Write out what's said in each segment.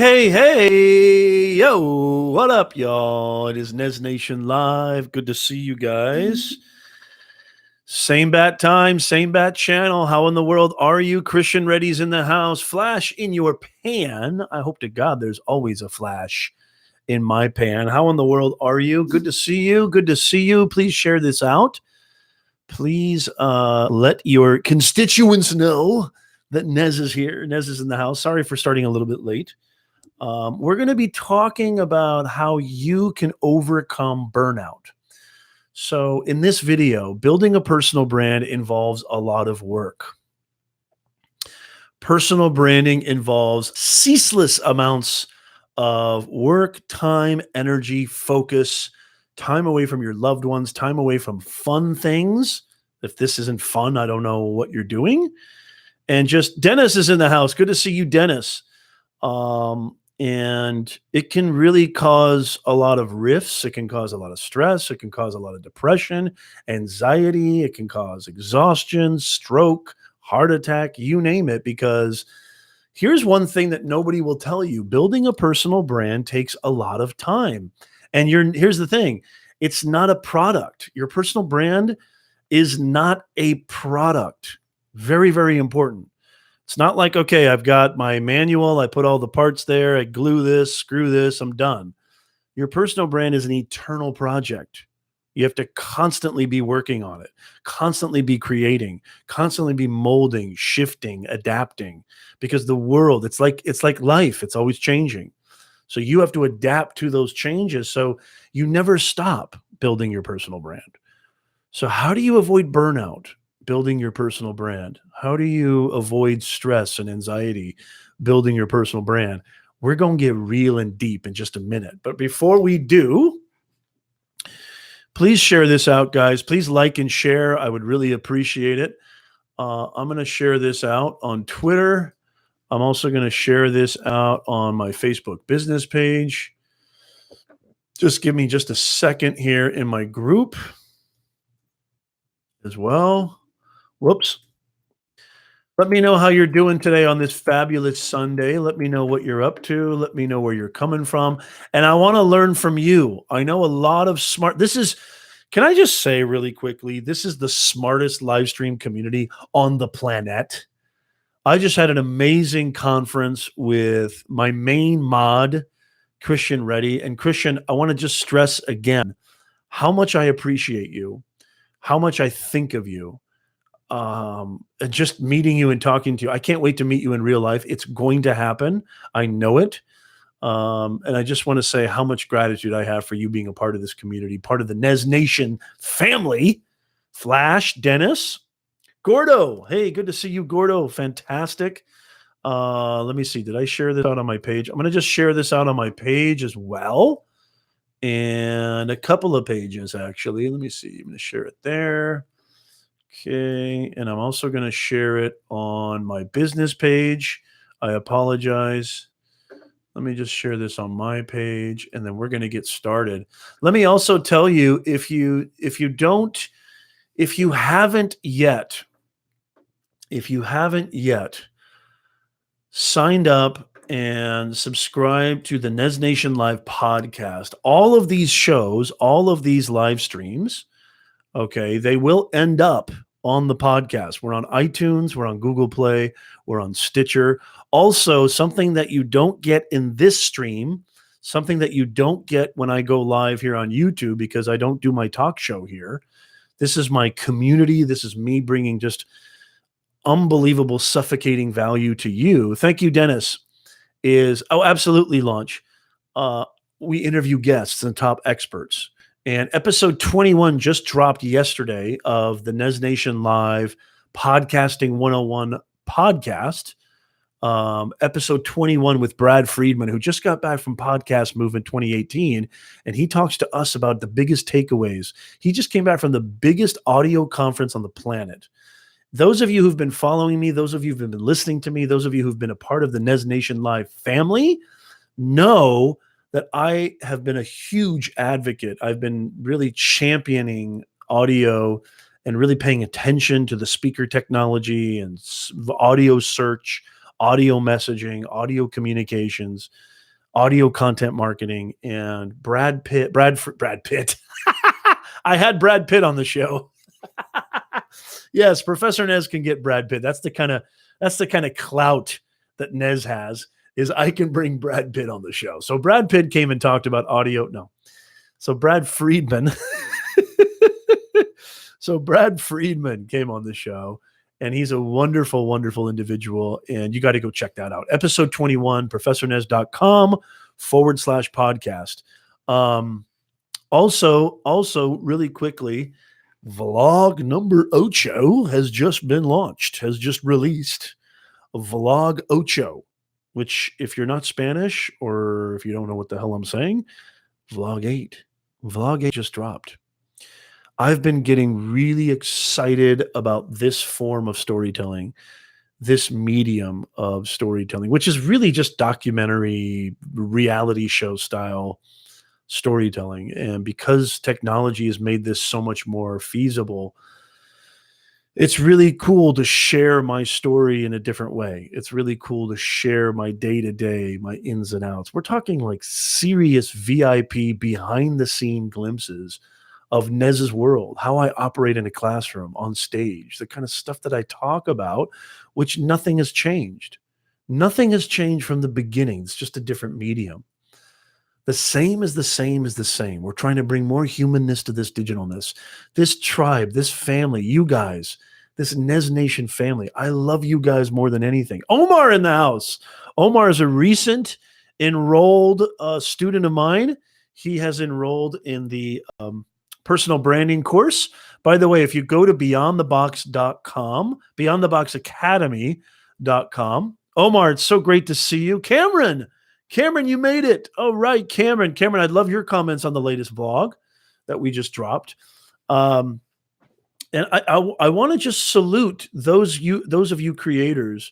Hey, yo, what up, y'all? It is Nez Nation Live. Good to see you guys. Same bat time, same bat channel. How in the world are you? Christian Reddy's in the house. Flash in your pan. I hope to God there's always a flash in my pan. How in the world are you? Good to see you. Good to see you. Please share this out. Please let your constituents know that Nez is here. Nez is in the house. Sorry for starting a little bit late. We're going to be talking about how you can overcome burnout. So in this video, building a personal brand involves a lot of work. Personal branding involves ceaseless amounts of work, time, energy, focus, time away from your loved ones, time away from fun things. If this isn't fun, I don't know what you're doing. And just Dennis is in the house. Good to see you, Dennis. And it can really cause a lot of rifts. It can cause a lot of stress. It can cause a lot of depression, anxiety. It can cause exhaustion, stroke, heart attack, you name it. Because here's one thing that nobody will tell you. Building a personal brand takes a lot of time. And here's the thing. It's not a product. Your personal brand is not a product. Very, very important. It's not like, okay, I've got my manual, I put all the parts there, I glue this, screw this, I'm done. Your personal brand is an eternal project. You have to constantly be working on it, constantly be creating, constantly be molding, shifting, adapting, because the world, it's like life, it's always changing. So you have to adapt to those changes. So you never stop building your personal brand. So how do you avoid burnout? Building your personal brand? How do you avoid stress and anxiety building your personal brand? We're going to get real and deep in just a minute. But before we do, please share this out, guys. Please like and share. I would really appreciate it. I'm going to share this out on Twitter. I'm also going to share this out on my Facebook business page. Just give me just a second here in my group as well. Whoops. Let me know how you're doing today on this fabulous Sunday. Let me know what you're up to. Let me know where you're coming from. And I want to learn from you. I know a lot of can I just say really quickly, this is the smartest live stream community on the planet. I just had an amazing conference with my main mod, Christian Reddy. And Christian, I want to just stress again how much I appreciate you, how much I think of you. And just meeting you and talking to you. I can't wait to meet you in real life. It's going to happen. I know it. And I just want to say how much gratitude I have for you being a part of this community, part of the Nez Nation family. Flash, Dennis, Gordo. Hey, good to see you, Gordo. Fantastic. Let me see. Did I share this out on my page? I'm going to just share this out on my page as well. And a couple of pages, actually. Let me see. I'm going to share it there. Okay, and I'm also going to share it on my business page. I apologize. Let me just share this on my page, and then we're going to get started. Let me also tell you, if you haven't yet signed up and subscribe to the Nez Nation Live podcast, all of these shows, all of these live streams, okay, they will end up on the podcast. We're on iTunes, we're on Google Play, we're on Stitcher. Also, something that you don't get in this stream, something that you don't get when I go live here on YouTube, because I don't do my talk show here. This is my community. This is me bringing just unbelievable, suffocating value to you. Thank you, Dennis. Absolutely, Launch. We interview guests and top experts. And episode 21 just dropped yesterday of the Nez Nation Live Podcasting 101 podcast. Episode 21 with Brad Friedman, who just got back from Podcast Movement 2018. And he talks to us about the biggest takeaways. He just came back from the biggest audio conference on the planet. Those of you who've been following me, those of you who've been listening to me, those of you who've been a part of the Nez Nation Live family know that I have been a huge advocate. I've been really championing audio and really paying attention to the speaker technology and audio search, audio messaging, audio communications. audio content marketing, and Brad Pitt. I had Brad Pitt on the show. Yes, Professor Nez can get Brad Pitt. That's the kind of clout that Nez has, is I can bring Brad Pitt on the show. So Brad Pitt came and talked about audio. No. So Brad Friedman. So Brad Friedman came on the show, and he's a wonderful, wonderful individual. And you got to go check that out. Episode 21, professornez.com/podcast. Also, really quickly, vlog number ocho has just been launched, has just released. Vlog ocho, which, if you're not Spanish or if you don't know what the hell I'm saying, vlog 8. Vlog 8 just dropped. I've been getting really excited about this form of storytelling, this medium of storytelling, which is really just documentary, reality show style storytelling. And because technology has made this so much more feasible, it's really cool to share my story in a different way. It's really cool to share my day to day, my ins and outs. We're talking like serious VIP behind the scene glimpses of Nez's world, how I operate in a classroom, on stage, the kind of stuff that I talk about, which nothing has changed. Nothing has changed from the beginning. It's just a different medium. The same is the same is the same. We're trying to bring more humanness to this digitalness, this tribe, this family, you guys, this Nez Nation family. I love you guys more than anything. Omar in the house. Omar is a recent enrolled student of mine. He has enrolled in the personal branding course. By the way, if you go to beyondthebox.com, beyondtheboxacademy.com, Omar, it's so great to see you. Cameron, you made it. Oh, right, Cameron, I'd love your comments on the latest vlog that we just dropped. And I want to just salute those of you creators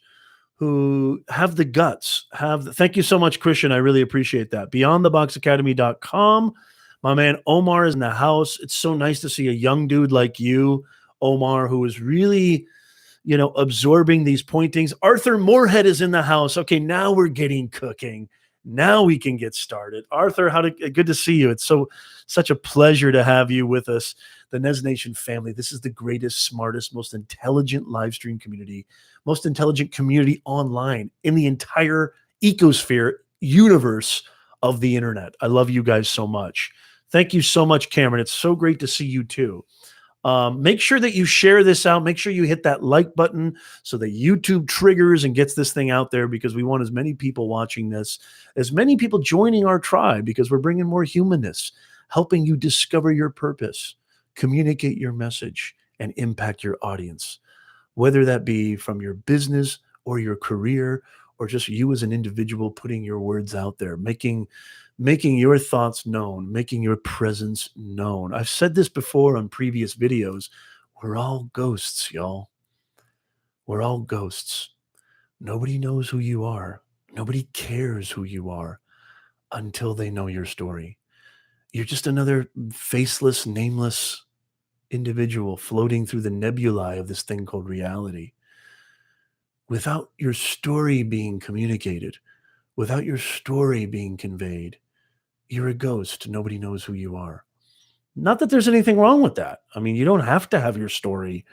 who have the guts. Thank you so much, Christian. I really appreciate that. Beyondtheboxacademy.com. My man Omar is in the house. It's so nice to see a young dude like you, Omar, who is really, absorbing these pointings. Arthur Moorhead is in the house. Okay, now we're getting cooking. Now we can get started. Arthur, good to see you. It's such a pleasure to have you with us. The Nez Nation family. This is the greatest, smartest, most intelligent live stream community, most intelligent community online in the entire ecosphere universe of the internet. I love you guys so much. Thank you so much, Cameron. It's so great to see you too. Make sure that you share this out. Make sure you hit that like button so that YouTube triggers and gets this thing out there, because we want as many people watching this, as many people joining our tribe, because we're bringing more humanness, helping you discover your purpose, communicate your message, and impact your audience, whether that be from your business or your career, or just you as an individual putting your words out there, making your thoughts known, making your presence known. I've said this before on previous videos. We're all ghosts, y'all. We're all ghosts. Nobody knows who you are. Nobody cares who you are until they know your story. You're just another faceless, nameless individual floating through the nebulae of this thing called reality. Without your story being communicated, without your story being conveyed, you're a ghost. Nobody knows who you are. Not that there's anything wrong with that. I mean, you don't have to have your story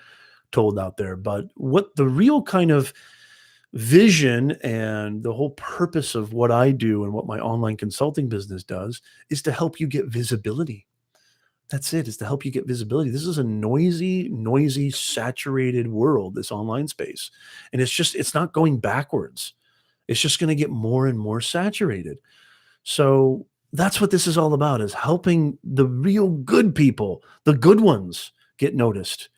told out there, but what the real kind of vision and the whole purpose of what I do and what my online consulting business does is to help you get visibility. That's it, is to help you get visibility. This is a noisy, saturated world, this online space. And it's not going backwards. It's just going to get more and more saturated. So that's what this is all about, is helping the real good people, the good ones, get noticed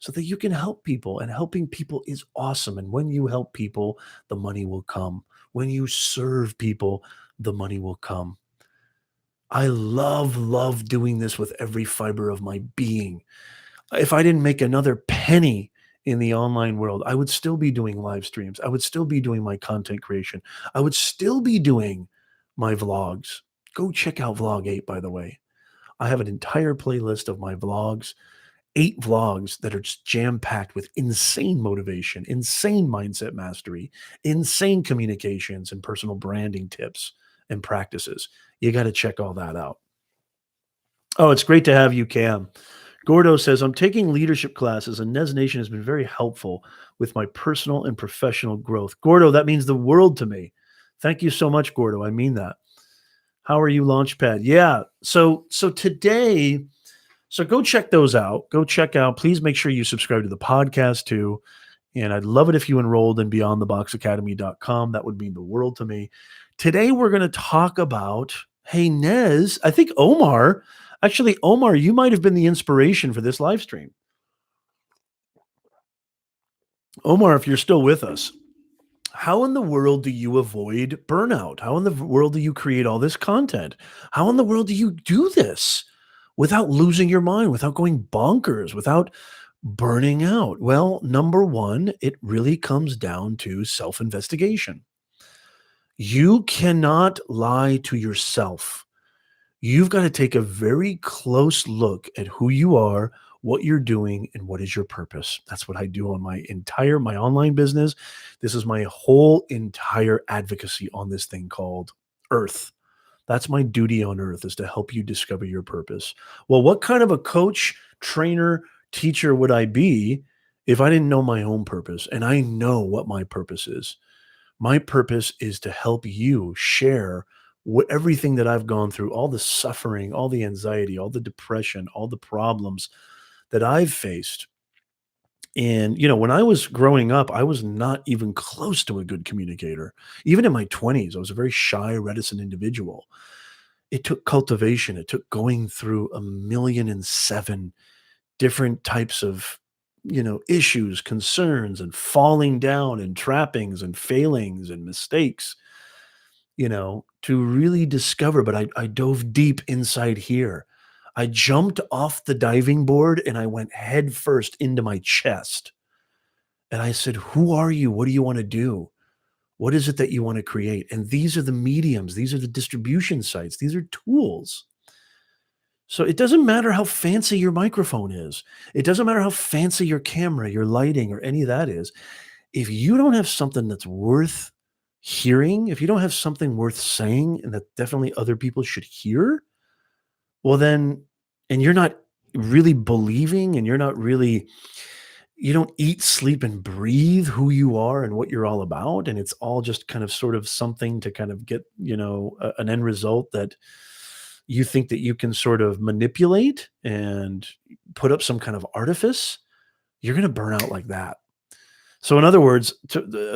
so that you can help people. And helping people is awesome. And when you help people, the money will come. When you serve people, the money will come. I love doing this with every fiber of my being. If I didn't make another penny in the online world, I would still be doing live streams. I would still be doing my content creation. I would still be doing my vlogs. Go check out vlog 8, by the way. I have an entire playlist of my vlogs, 8 vlogs that are just jam-packed with insane motivation, insane mindset mastery, insane communications and personal branding tips and practices. You got to check all that out. Oh, it's great to have you, Cam. Gordo says, I'm taking leadership classes and Nez Nation has been very helpful with my personal and professional growth. Gordo, that means the world to me. Thank you so much, Gordo. I mean that. How are you, Launchpad? Yeah. So today, so go check those out. Go check out. Please make sure you subscribe to the podcast too. And I'd love it if you enrolled in beyondtheboxacademy.com. That would mean the world to me. Today, we're going to talk about, hey, Nez, I think Omar, you might have been the inspiration for this live stream. Omar, if you're still with us, how in the world do you avoid burnout? How in the world do you create all this content? How in the world do you do this without losing your mind, without going bonkers, without burning out? Well, number one, it really comes down to self investigation. You cannot lie to yourself. You've got to take a very close look at who you are, what you're doing, and what is your purpose. That's what I do on my online business. This is my whole entire advocacy on this thing called Earth. That's my duty on Earth, is to help you discover your purpose. Well, what kind of a coach, trainer, teacher would I be if I didn't know my own purpose? And I know what my purpose is. My purpose is to help you share everything that I've gone through, all the suffering, all the anxiety, all the depression, all the problems that I've faced. And, when I was growing up, I was not even close to a good communicator. Even in my 20s, I was a very shy, reticent individual. It took cultivation. It took going through 1,000,007 different types of, issues, concerns, and falling down and trappings and failings and mistakes, to really discover. But I dove deep inside here. I jumped off the diving board and I went head first into my chest. And I said, who are you? What do you want to do? What is it that you want to create? And these are the mediums. These are the distribution sites. These are tools. So it doesn't matter how fancy your microphone is. It doesn't matter how fancy your camera, your lighting, or any of that is. If you don't have something that's worth hearing, if you don't have something worth saying and that definitely other people should hear, well then, and you're not really believing and you're not really, you don't eat, sleep, and breathe who you are and what you're all about. And it's all just kind of sort of something to kind of get, an end result that you think that you can sort of manipulate and put up some kind of artifice, you're going to burn out like that. So in other words,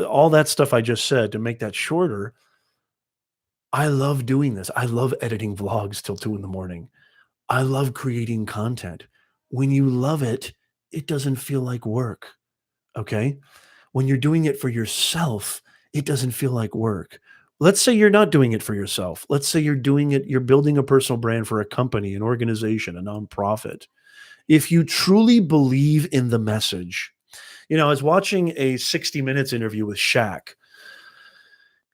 all that stuff I just said, to make that shorter, I love doing this. I love editing vlogs till 2 in the morning. I love creating content. When you love it, it doesn't feel like work. Okay. When you're doing it for yourself, it doesn't feel like work. Let's say you're not doing it for yourself. Let's say you're building a personal brand for a company, an organization, a nonprofit. If you truly believe in the message, I was watching a 60 Minutes interview with Shaq.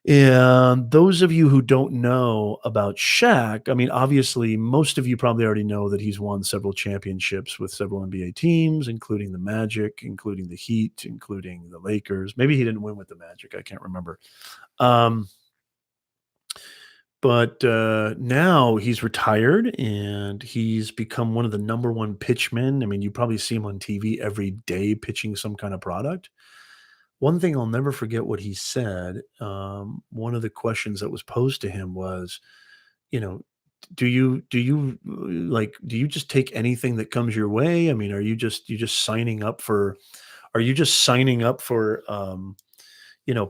And those of you who don't know about Shaq, I mean, obviously, most of you probably already know that he's won several championships with several NBA teams, including the Magic, including the Heat, including the Lakers. Maybe he didn't win with the Magic. I can't remember. But now he's retired and he's become one of the number one pitchmen. I mean, you probably see him on TV every day pitching some kind of product. One thing I'll never forget what he said. One of the questions that was posed to him was, you know, do you just take anything that comes your way? I mean, are you just signing up for,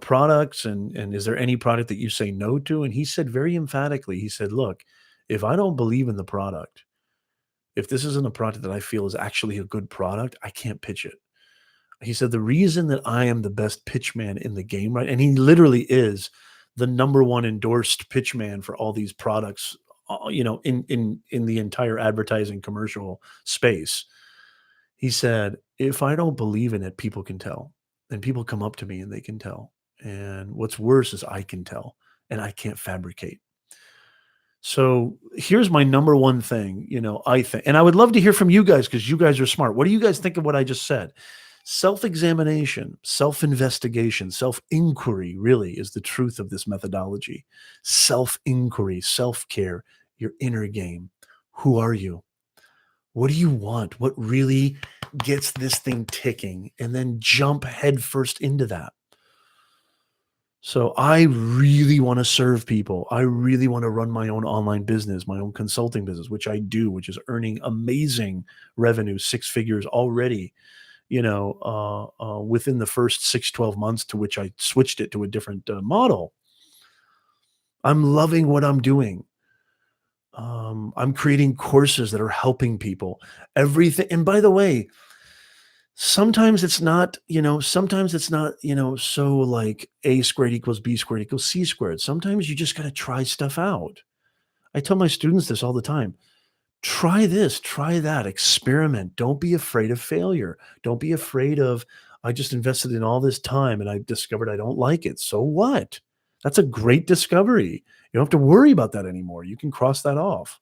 products, and is there any product that you say no to? And he said very emphatically, he said, look, if I don't believe in the product, if this isn't a product that I feel is actually a good product, I can't pitch it. He said, the reason that I am the best pitch man in the game, right? And he literally is the number one endorsed pitch man for all these products, in the entire advertising commercial space. He said, if I don't believe in it, people can tell. And people come up to me and they can tell. And what's worse is I can tell and I can't fabricate. So here's my number one thing, I think, and I would love to hear from you guys because you guys are smart. What do you guys think of what I just said? Self-examination, self-investigation, self-inquiry really is the truth of this methodology. Self-inquiry, self-care, your inner game. Who are you? What do you want? What really gets this thing ticking? And then jump headfirst into that. So I really want to serve people. I really want to run my own online business, my own consulting business, which I do, which is earning amazing revenue, six figures already, within the first 6, 12 months to which I switched it to a different model. I'm loving what I'm doing. I'm creating courses that are helping people. Everything. And by the way, sometimes it's not, so like A squared equals B squared equals C squared. Sometimes you just got to try stuff out. I tell my students this all the time. Try this, try that, experiment. Don't be afraid of failure. Don't be afraid of, I just invested in all this time and I discovered I don't like it. So what? That's a great discovery. You don't have to worry about that anymore. You can cross that off.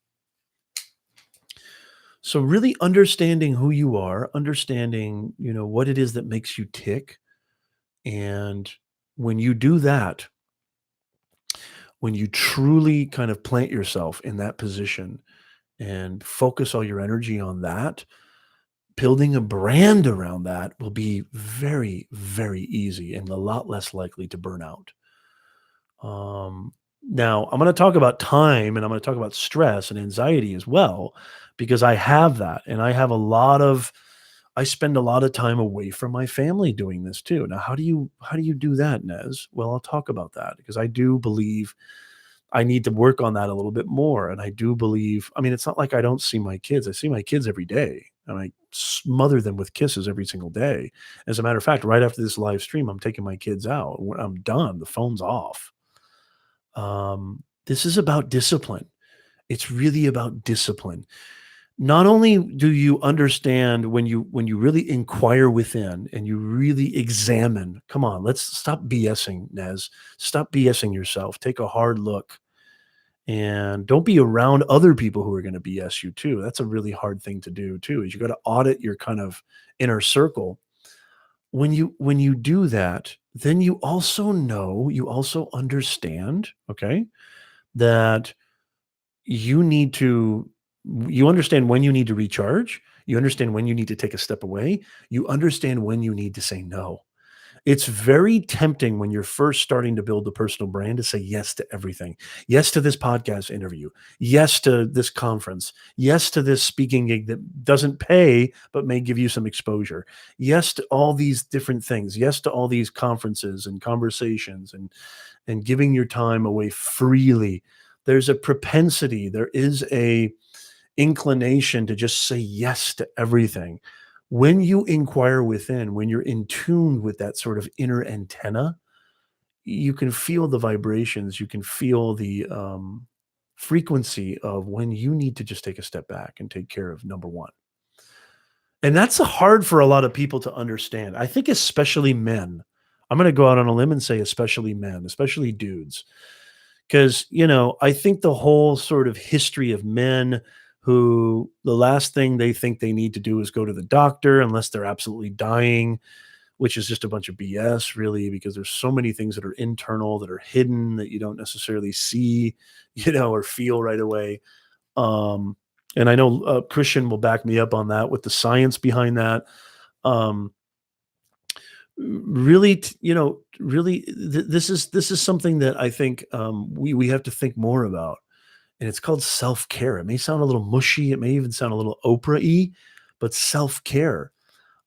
So really understanding who you are, understanding, what it is that makes you tick. And when you do that, when you truly kind of plant yourself in that position and focus all your energy on that, building a brand around that will be very, very easy and a lot less likely to burn out. Now, I'm going to talk about time and I'm going to talk about stress and anxiety as well, because I have that. And I spend a lot of time away from my family doing this too. Now, how do you do that, Nez? Well, I'll talk about that because I do believe I need to work on that a little bit more. And I do believe, I mean, it's not like I don't see my kids. I see my kids every day and I smother them with kisses every single day. As a matter of fact, right after this live stream, I'm taking my kids out. When I'm done, the phone's off. This is about discipline. It's really about discipline. Not only do you understand when you really inquire within and you really examine, come on, let's stop BSing, Nez. Stop BSing yourself. Take a hard look and don't be around other people who are going to BS you too. That's a really hard thing to do too, is you got to audit your kind of inner circle. When you do that, then you also understand, okay, that you need to you understand when you need to recharge, you understand when you need to take a step away, you understand when you need to say no. It's very tempting when you're first starting to build a personal brand to say yes to everything. Yes to this podcast interview. Yes to this conference. Yes to this speaking gig that doesn't pay, but may give you some exposure. Yes to all these different things. Yes to all these conferences and conversations and giving your time away freely. There's a propensity, there is a inclination to just say yes to everything. When you inquire within, when you're in tune with that sort of inner antenna, you can feel the vibrations, you can feel the frequency of when you need to just take a step back and take care of number one. And that's hard for a lot of people to understand. I think especially men. I'm going to go out on a limb and say especially men, especially dudes. Because, I think the whole sort of history of men who the last thing they think they need to do is go to the doctor unless they're absolutely dying, which is just a bunch of BS, really, because there's so many things that are internal that are hidden that you don't necessarily see, or feel right away. Um, and I know Christian will back me up on that with the science behind that. Um, really, this is something that I think we have to think more about, and it's called self care. It may sound a little mushy, it may even sound a little Oprah-y, but self care.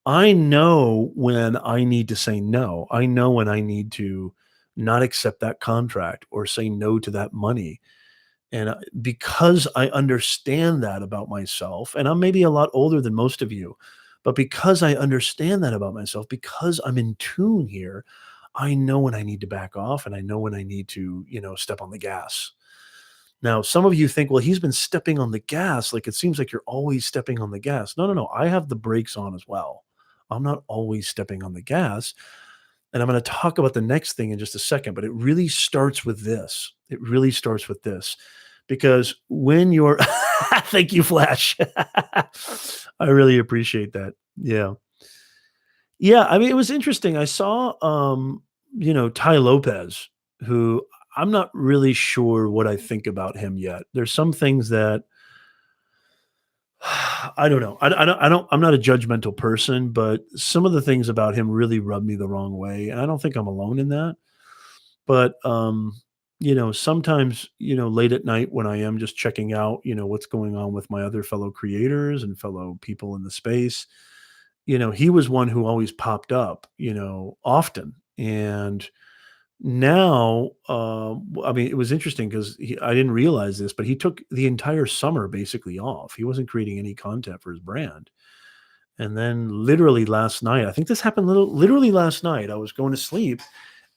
I know when I need to say no. I know when I need to not accept that contract or say no to that money. And because I understand that about myself, and I'm maybe a lot older than most of you, but because I understand that about myself, because I'm in tune here, I know when I need to back off and I know when I need to, step on the gas. Now, some of you think, well, he's been stepping on the gas. Like it seems like you're always stepping on the gas. No, no, no. I have the brakes on as well. I'm not always stepping on the gas. And I'm going to talk about the next thing in just a second, but it really starts with this. It really starts with this because when you're, thank you, Flash. I really appreciate that. Yeah. Yeah, I mean, it was interesting. I saw, Ty Lopez, who I'm not really sure what I think about him yet. There's some things that I don't know. I'm not a judgmental person, but some of the things about him really rub me the wrong way, and I don't think I'm alone in that. But, sometimes, late at night when I am just checking out, what's going on with my other fellow creators and fellow people in the space, he was one who always popped up, often. And now, I mean, it was interesting because I didn't realize this, but he took the entire summer basically off. He wasn't creating any content for his brand. And then literally last night, I think this happened literally last night. I was going to sleep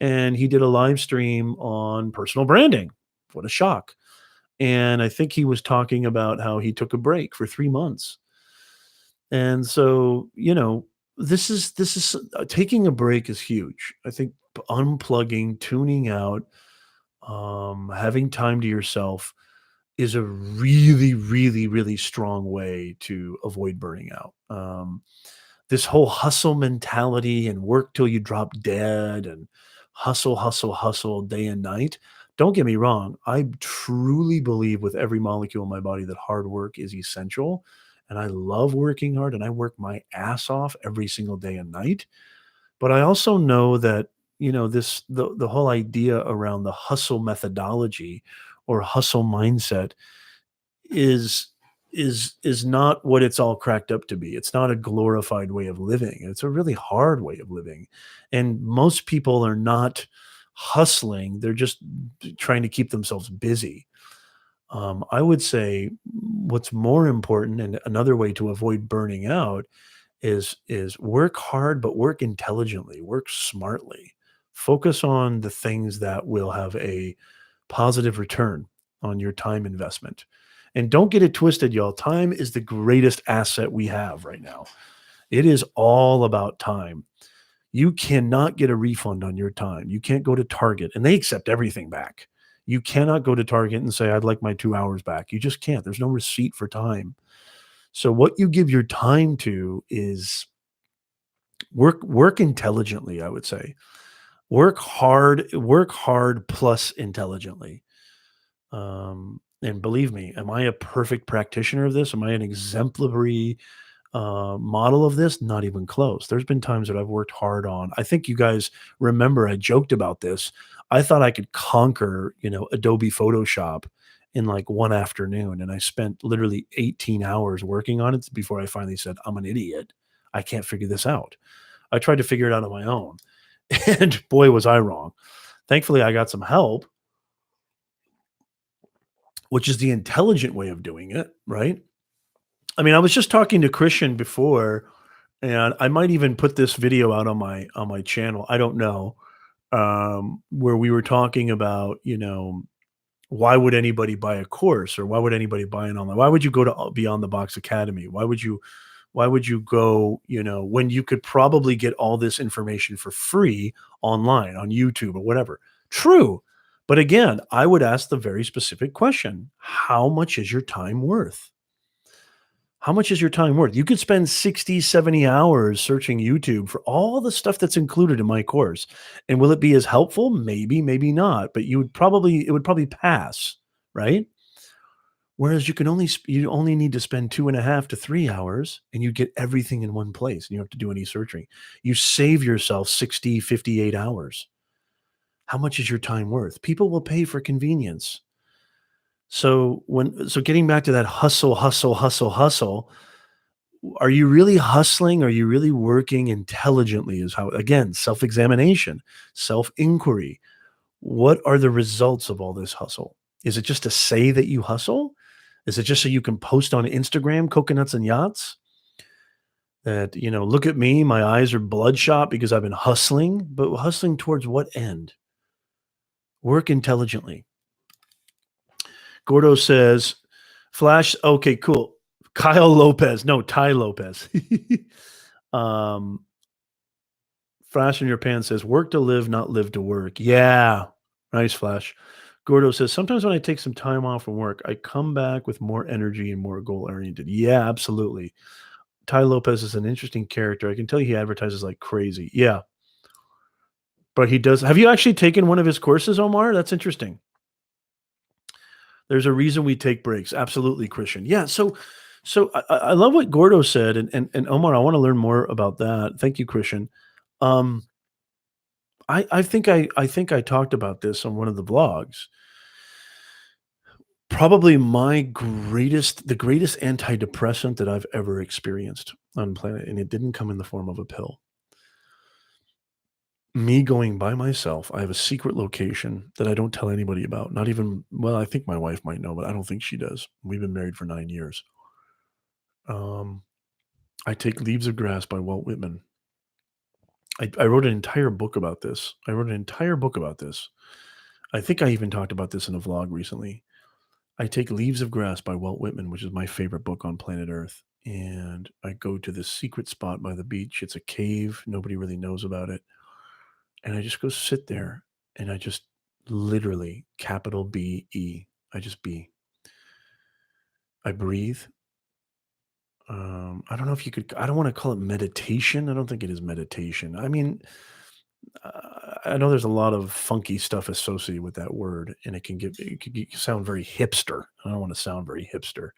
and he did a live stream on personal branding. What a shock. And I think he was talking about how he took a break for 3 months. And so, this is taking a break is huge. I think unplugging, tuning out, having time to yourself is a really, really, really strong way to avoid burning out. This whole hustle mentality and work till you drop dead and hustle, hustle, hustle day and night. Don't get me wrong. I truly believe with every molecule in my body that hard work is essential. And I love working hard and I work my ass off every single day and night. But I also know that, the whole idea around the hustle methodology or hustle mindset is is not what it's all cracked up to be. It's not a glorified way of living. It's a really hard way of living. And most people are not hustling. They're just trying to keep themselves busy. I would say what's more important and another way to avoid burning out is work hard, but work intelligently, work smartly. Focus on the things that will have a positive return on your time investment. And don't get it twisted, y'all. Time is the greatest asset we have right now. It is all about time. You cannot get a refund on your time. You can't go to Target and they accept everything back. You cannot go to Target and say, I'd like my 2 hours back. You just can't. There's no receipt for time. So what you give your time to is work intelligently, I would say. Work hard plus intelligently. And believe me, am I a perfect practitioner of this? Am I an exemplary model of this? Not even close. There's been times that I've worked hard on. I think you guys remember I joked about this. I thought I could conquer, Adobe Photoshop in like one afternoon, and I spent literally 18 hours working on it before I finally said, "I'm an idiot. I can't figure this out." I tried to figure it out on my own, and boy, was I wrong. Thankfully, I got some help, which is the intelligent way of doing it, right? I mean, I was just talking to Christian before, and I might even put this video out on my channel. I don't know, where we were talking about, why would anybody buy a course or why would anybody buy an online? Why would you go to Beyond the Box Academy? Why would you go, when you could probably get all this information for free online on YouTube or whatever? True. But again, I would ask the very specific question, how much is your time worth? How much is your time worth? You could spend 60, 70 hours searching YouTube for all the stuff that's included in my course. And will it be as helpful? Maybe, maybe not, but it would probably pass, right? Whereas you only need to spend 2.5 to 3 hours and you get everything in one place and you don't have to do any searching. You save yourself 60, 58 hours. How much is your time worth? People will pay for convenience. So getting back to that hustle, hustle, hustle, hustle, are you really hustling? Are you really working intelligently? Is how, again, self examination, self inquiry. What are the results of all this hustle? Is it just to say that you hustle? Is it just so you can post on Instagram, coconuts and yachts? That, look at me, my eyes are bloodshot because I've been hustling, but hustling towards what end? Work intelligently. Gordo says, Flash, okay, cool. Kyle Lopez, no, Ty Lopez. um, Flash in your pants says, work to live, not live to work. Yeah. Nice, Flash. Gordo says, sometimes when I take some time off from work, I come back with more energy and more goal oriented. Yeah, absolutely. Ty Lopez is an interesting character. I can tell you he advertises like crazy. Yeah, but he does. Have you actually taken one of his courses, Omar? That's interesting. There's a reason we take breaks. Absolutely, Christian. Yeah. So I love what Gordo said, and Omar, I want to learn more about that. Thank you, Christian. Um, I think I talked about this on one of the vlogs. Probably the greatest antidepressant that I've ever experienced on planet, and it didn't come in the form of a pill. Me going by myself, I have a secret location that I don't tell anybody about. Not even, well, I think my wife might know, but I don't think she does. We've been married for 9 years. Um, I take Leaves of Grass by Walt Whitman. I wrote an entire book about this. I wrote an entire book about this. I think I even talked about this in a vlog recently. I take Leaves of Grass by Walt Whitman, which is my favorite book on planet Earth, and I go to this secret spot by the beach. It's a cave. Nobody really knows about it. And I just go sit there and I just literally capital B E. I just be. I breathe. I don't know if you could, I don't want to call it meditation. I don't think it is meditation. I mean, I know there's a lot of funky stuff associated with that word, and sound very hipster. I don't want to sound very hipster,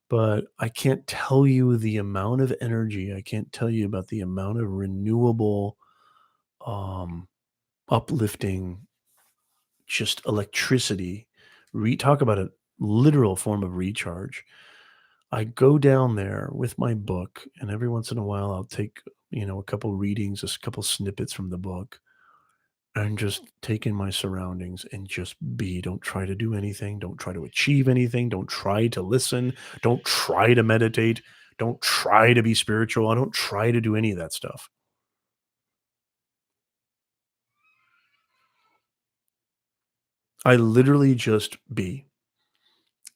but I can't tell you the amount of energy. I can't tell you about the amount of renewable, um, uplifting, just electricity. Talk about a literal form of recharge. I go down there with my book, and every once in a while, I'll take a couple readings, a couple snippets from the book, and just take in my surroundings and just be. Don't try to do anything. Don't try to achieve anything. Don't try to listen. Don't try to meditate. Don't try to be spiritual. I don't try to do any of that stuff. I literally just be.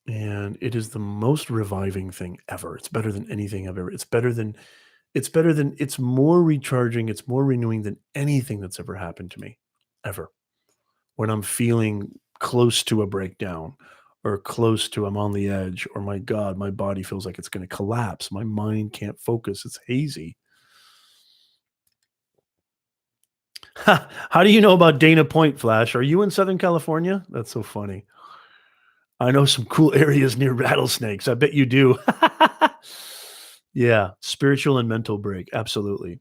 And it is the most reviving thing ever. It's better than anything I've ever. It's more recharging, it's more renewing than anything that's ever happened to me, ever. When I'm feeling close to a breakdown or close to I'm on the edge or my God, my body feels like it's going to collapse. My mind can't focus. It's hazy. How do you know about Dana Point, Flash? Are you in Southern California? That's so funny. I know some cool areas near rattlesnakes. I bet you do. Yeah, spiritual and mental break. Absolutely.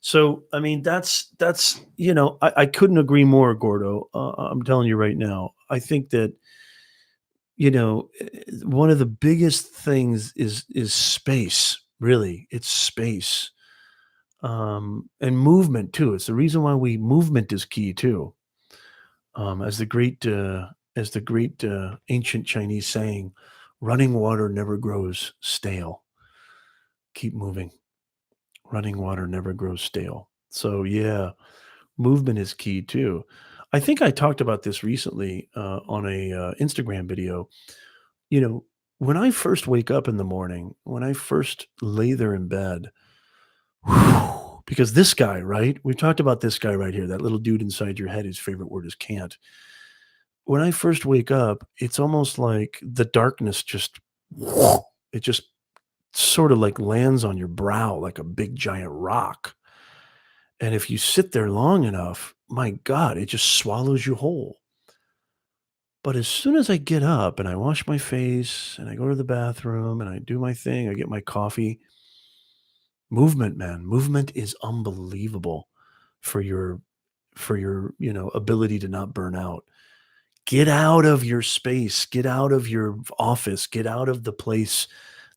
So, I mean, I couldn't agree more, Gordo. I'm telling you right now. I think that one of the biggest things is space. Really, it's space, and movement too. It's the reason why we movement is key too. As the great ancient Chinese saying, "Running water never grows stale. Keep moving. Running water never grows stale." So yeah, movement is key too. I think I talked about this recently on a Instagram video. You know, when I first wake up in the morning, when I first lay there in bed, because this guy, right? We've talked about this guy right here, that little dude inside your head whose favorite word is can't. When I first wake up, it's almost like the darkness just, it just sort of like lands on your brow like a big giant rock. And if you sit there long enough, my God, it just swallows you whole. But as soon as I get up and I wash my face and I go to the bathroom and I do my thing, I get my coffee, movement, man, movement is unbelievable for your ability to not burn out. Get out of your space, get out of your office, get out of the place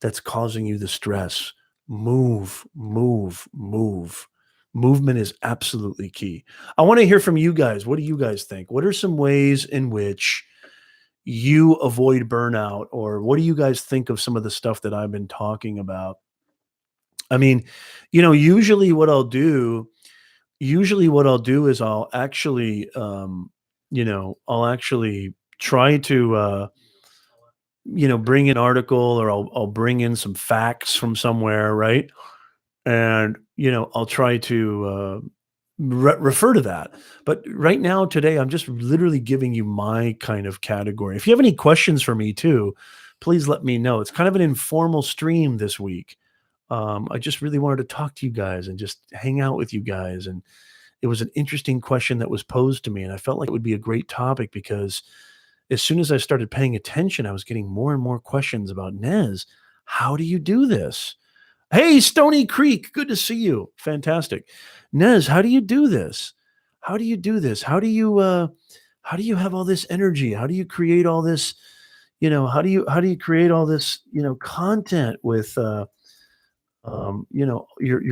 that's causing you the stress. Move, move, move. Movement is absolutely key. I want to hear from you guys. What do you guys think? What are some ways in which you avoid burnout, or what do you guys think of some of the stuff that I've been talking about? I mean, usually what I'll do is I'll actually try to bring an article, or I'll bring in some facts from somewhere, right? And I'll try to refer to that. But right now, today, I'm just literally giving you my kind of category. If you have any questions for me too, please let me know. It's kind of an informal stream this week. I just really wanted to talk to you guys and just hang out with you guys. And it was an interesting question that was posed to me. And I felt like it would be a great topic because as soon as I started paying attention, I was getting more and more questions about Nez. How do you do this? Hey, Stony Creek, good to see you. Fantastic. Nez, how do you do this? How do you do this? How do you have all this energy? How do you create all this, how do you create all this, content with your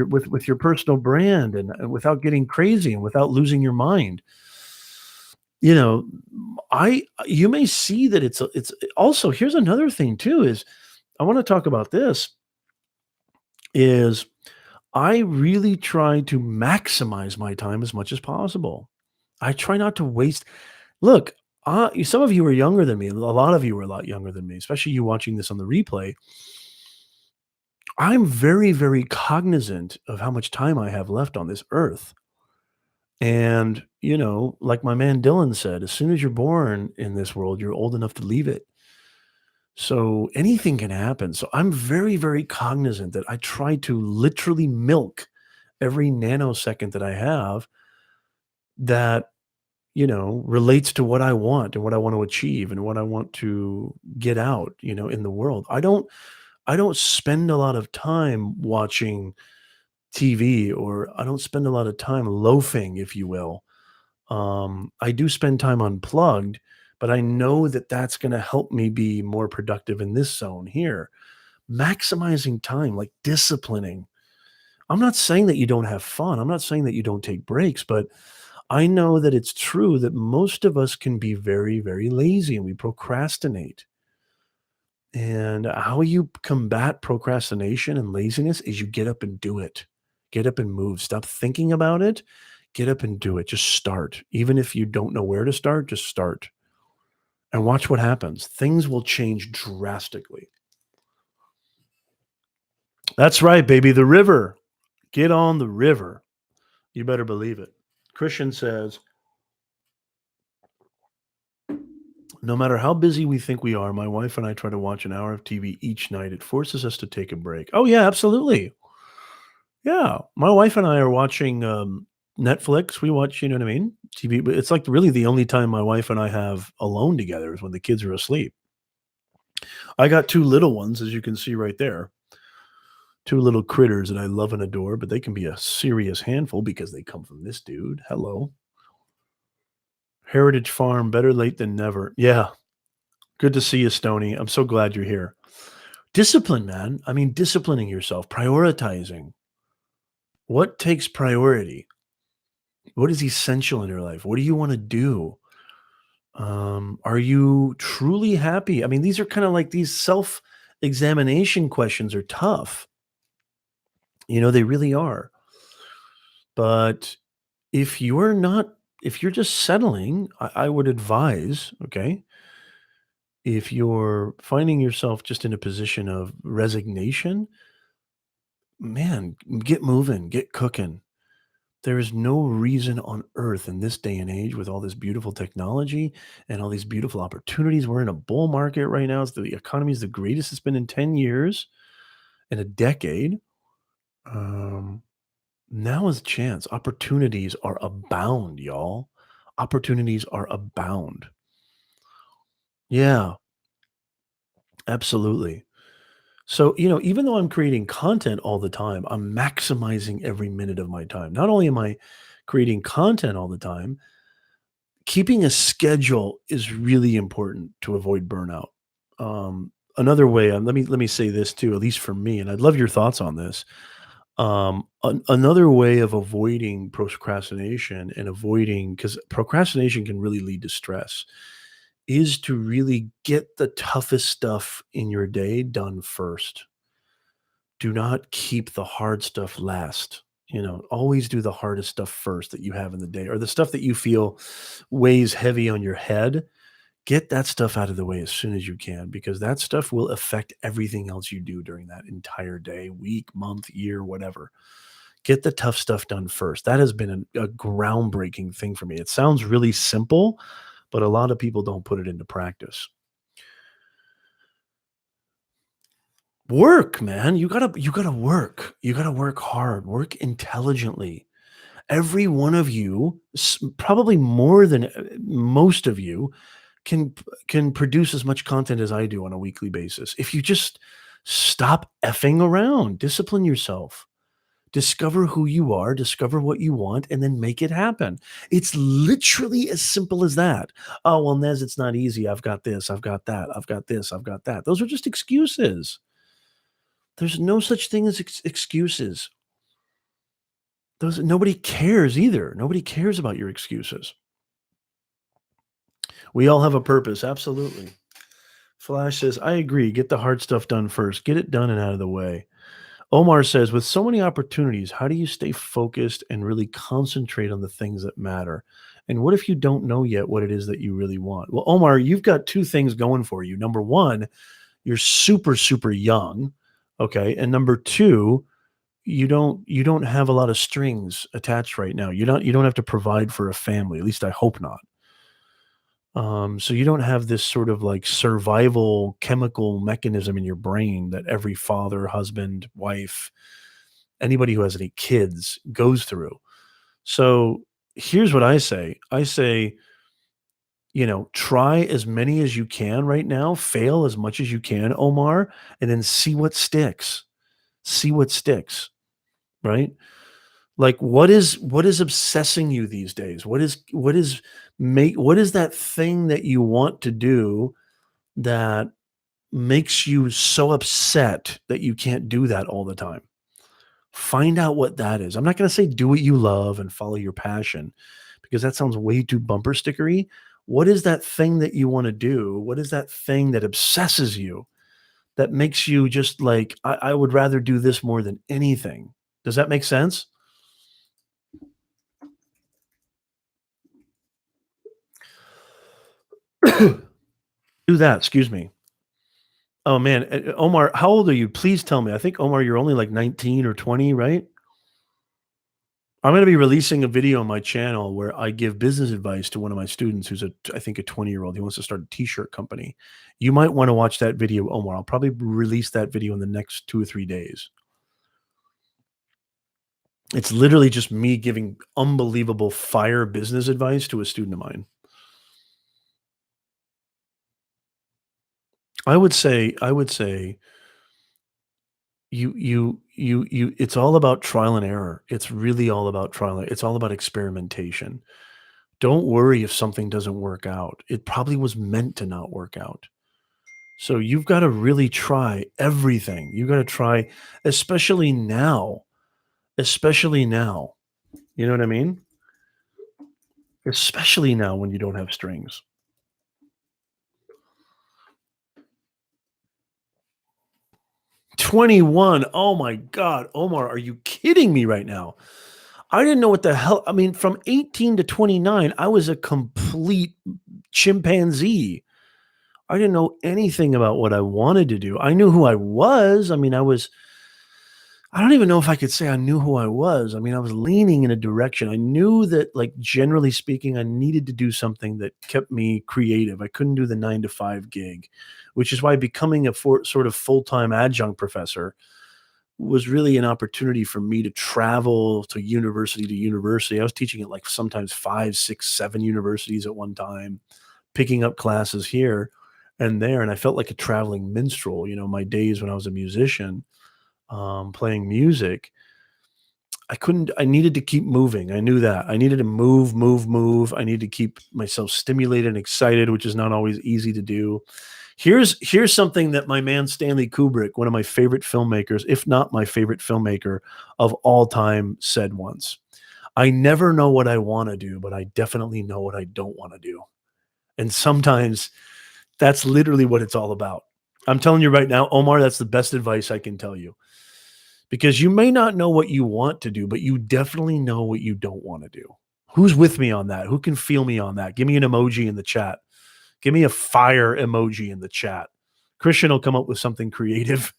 with your personal brand and without getting crazy and without losing your mind? You know, I you may see that it's also here's another thing too is I want to talk about this is I really try to maximize my time as much as possible. I try not to waste. Look, some of you are younger than me. A lot of you are a lot younger than me, especially you watching this on the replay. I'm very, very cognizant of how much time I have left on this earth. And, like my man Dylan said, as soon as you're born in this world, you're old enough to leave it. So anything can happen. So I'm very, very cognizant that I try to literally milk every nanosecond that I have that, relates to what I want and what I want to achieve and what I want to get out, in the world. I don't spend a lot of time watching TV or I don't spend a lot of time loafing, if you will. I do spend time unplugged, but I know that that's going to help me be more productive in this zone here. Maximizing time, like disciplining. I'm not saying that you don't have fun. I'm not saying that you don't take breaks, but I know that it's true that most of us can be very, very lazy and we procrastinate. And how you combat procrastination and laziness is you get up and do it. Get up and move. Stop thinking about it. Get up and do it. Just start. Even if you don't know where to start, just start and watch what happens. Things will change drastically. That's right, baby. The river. Get on the river. You better believe it. Christian says, no matter how busy we think we are, my wife and I try to watch an hour of TV each night. It forces us to take a break. Oh, yeah, absolutely. Yeah, my wife and I are watching, Netflix. We watch, you know what I mean, TV, but it's, like, really the only time my wife and I have alone together is when the kids are asleep. I got 2 little ones, as you can see right there, 2 little critters that I love and adore, but they can be a serious handful because they come from this dude. Hello. Heritage Farm, better late than never. Yeah, good to see you, Stony. I'm so glad you're here. Discipline, man. I mean, disciplining yourself, prioritizing. What takes priority? What is essential in your life? What do you wanna do? Are you truly happy? I mean, these are kind of like these self-examination questions are tough. They really are. But if you're just settling, I would advise, okay, if you're finding yourself just in a position of resignation, man, get moving, get cooking. There is no reason on earth in this day and age with all this beautiful technology and all these beautiful opportunities. We're in a bull market right now. The economy is the greatest it's been in 10 years, in a decade. Um, Now is a chance. Opportunities are abound, y'all. Opportunities are abound. Yeah, absolutely. So, even though I'm creating content all the time, I'm maximizing every minute of my time. Not only am I creating content all the time, keeping a schedule is really important to avoid burnout. Another way, let me say this too, at least for me, and I'd love your thoughts on this. Another way of avoiding procrastination and avoiding because procrastination can really lead to stress is to really get the toughest stuff in your day done first. Do not keep the hard stuff last. Always do the hardest stuff first that you have in the day or the stuff that you feel weighs heavy on your head. Get that stuff out of the way as soon as you can because that stuff will affect everything else you do during that entire day, week, month, year, whatever. Get the tough stuff done first. That has been a groundbreaking thing for me. It sounds really simple, but a lot of people don't put it into practice. Work, man. You gotta work. You gotta work hard, work intelligently. Every one of you, probably more than most of you, can produce as much content as I do on a weekly basis. If you just stop effing around, discipline yourself. Discover who you are, discover what you want, and then make it happen. It's literally as simple as that. Oh, well, Nez, it's not easy. I've got this, I've got that, I've got this, I've got that. Those are just excuses. There's no such thing as excuses. Those nobody cares either. Nobody cares about your excuses. We all have a purpose. Absolutely. Flash says, I agree. Get the hard stuff done first. Get it done and out of the way. Omar says, with so many opportunities, how do you stay focused and really concentrate on the things that matter? And what if you don't know yet what it is that you really want? Well, Omar, you've got two things going for you. Number one, you're super, super young. Okay. And number two, you don't have a lot of strings attached right now. You don't have to provide for a family. At least I hope not. So you don't have this sort of like survival chemical mechanism in your brain that every father, husband, wife, anybody who has any kids goes through. So here's what I say. I say, try as many as you can right now, fail as much as you can, Omar, and then see what sticks. See what sticks, right? Like what is obsessing you these days? What is that thing that you want to do that makes you so upset that you can't do that all the time? Find out what that is. I'm not going to say do what you love and follow your passion because that sounds way too bumper stickery. What is that thing that you want to do? What is that thing that obsesses you that makes you just like, I would rather do this more than anything? Does that make sense? Do that. Excuse me. Oh man, Omar, how old are you? Please tell me. I think Omar, you're only like 19 or 20, right? I'm going to be releasing a video on my channel where I give business advice to one of my students who's I think a 20-year-old. He wants to start a t-shirt company. You might want to watch that video, Omar. I'll probably release that video in the next 2 or 3 days. It's literally just me giving unbelievable fire business advice to a student of mine. I would say it's all about trial and error. It's really all about trial. It's all about experimentation. Don't worry if something doesn't work out. It probably was meant to not work out. So you've got to really try everything. You got to try, especially now, especially now. You know what I mean? Especially now when you don't have strings. 21. Oh my God. Omar, are you kidding me right now? I didn't know what the hell. I mean, from 18 to 29, I was a complete chimpanzee. I didn't know anything about what I wanted to do. I knew who I was. I mean, I don't even know if I could say I knew who I was. I mean, I was leaning in a direction. I knew that, like, generally speaking, I needed to do something that kept me creative. I couldn't do the 9 to 5 gig, which is why becoming a sort of full time adjunct professor was really an opportunity for me to travel to university to university. I was teaching at like sometimes 5, 6, 7 universities at one time, picking up classes here and there. And I felt like a traveling minstrel. My days when I was a musician, playing music, I needed to keep moving. I knew that. I needed to move, move, move. I need to keep myself stimulated and excited, which is not always easy to do. Here's something that my man Stanley Kubrick, one of my favorite filmmakers, if not my favorite filmmaker of all time, said once. I never know what I want to do, but I definitely know what I don't want to do. And sometimes that's literally what it's all about. I'm telling you right now, Omar, that's the best advice I can tell you. Because you may not know what you want to do, but you definitely know what you don't want to do. Who's with me on that? Who can feel me on that? Give me an emoji in the chat. Give me a fire emoji in the chat. Christian will come up with something creative.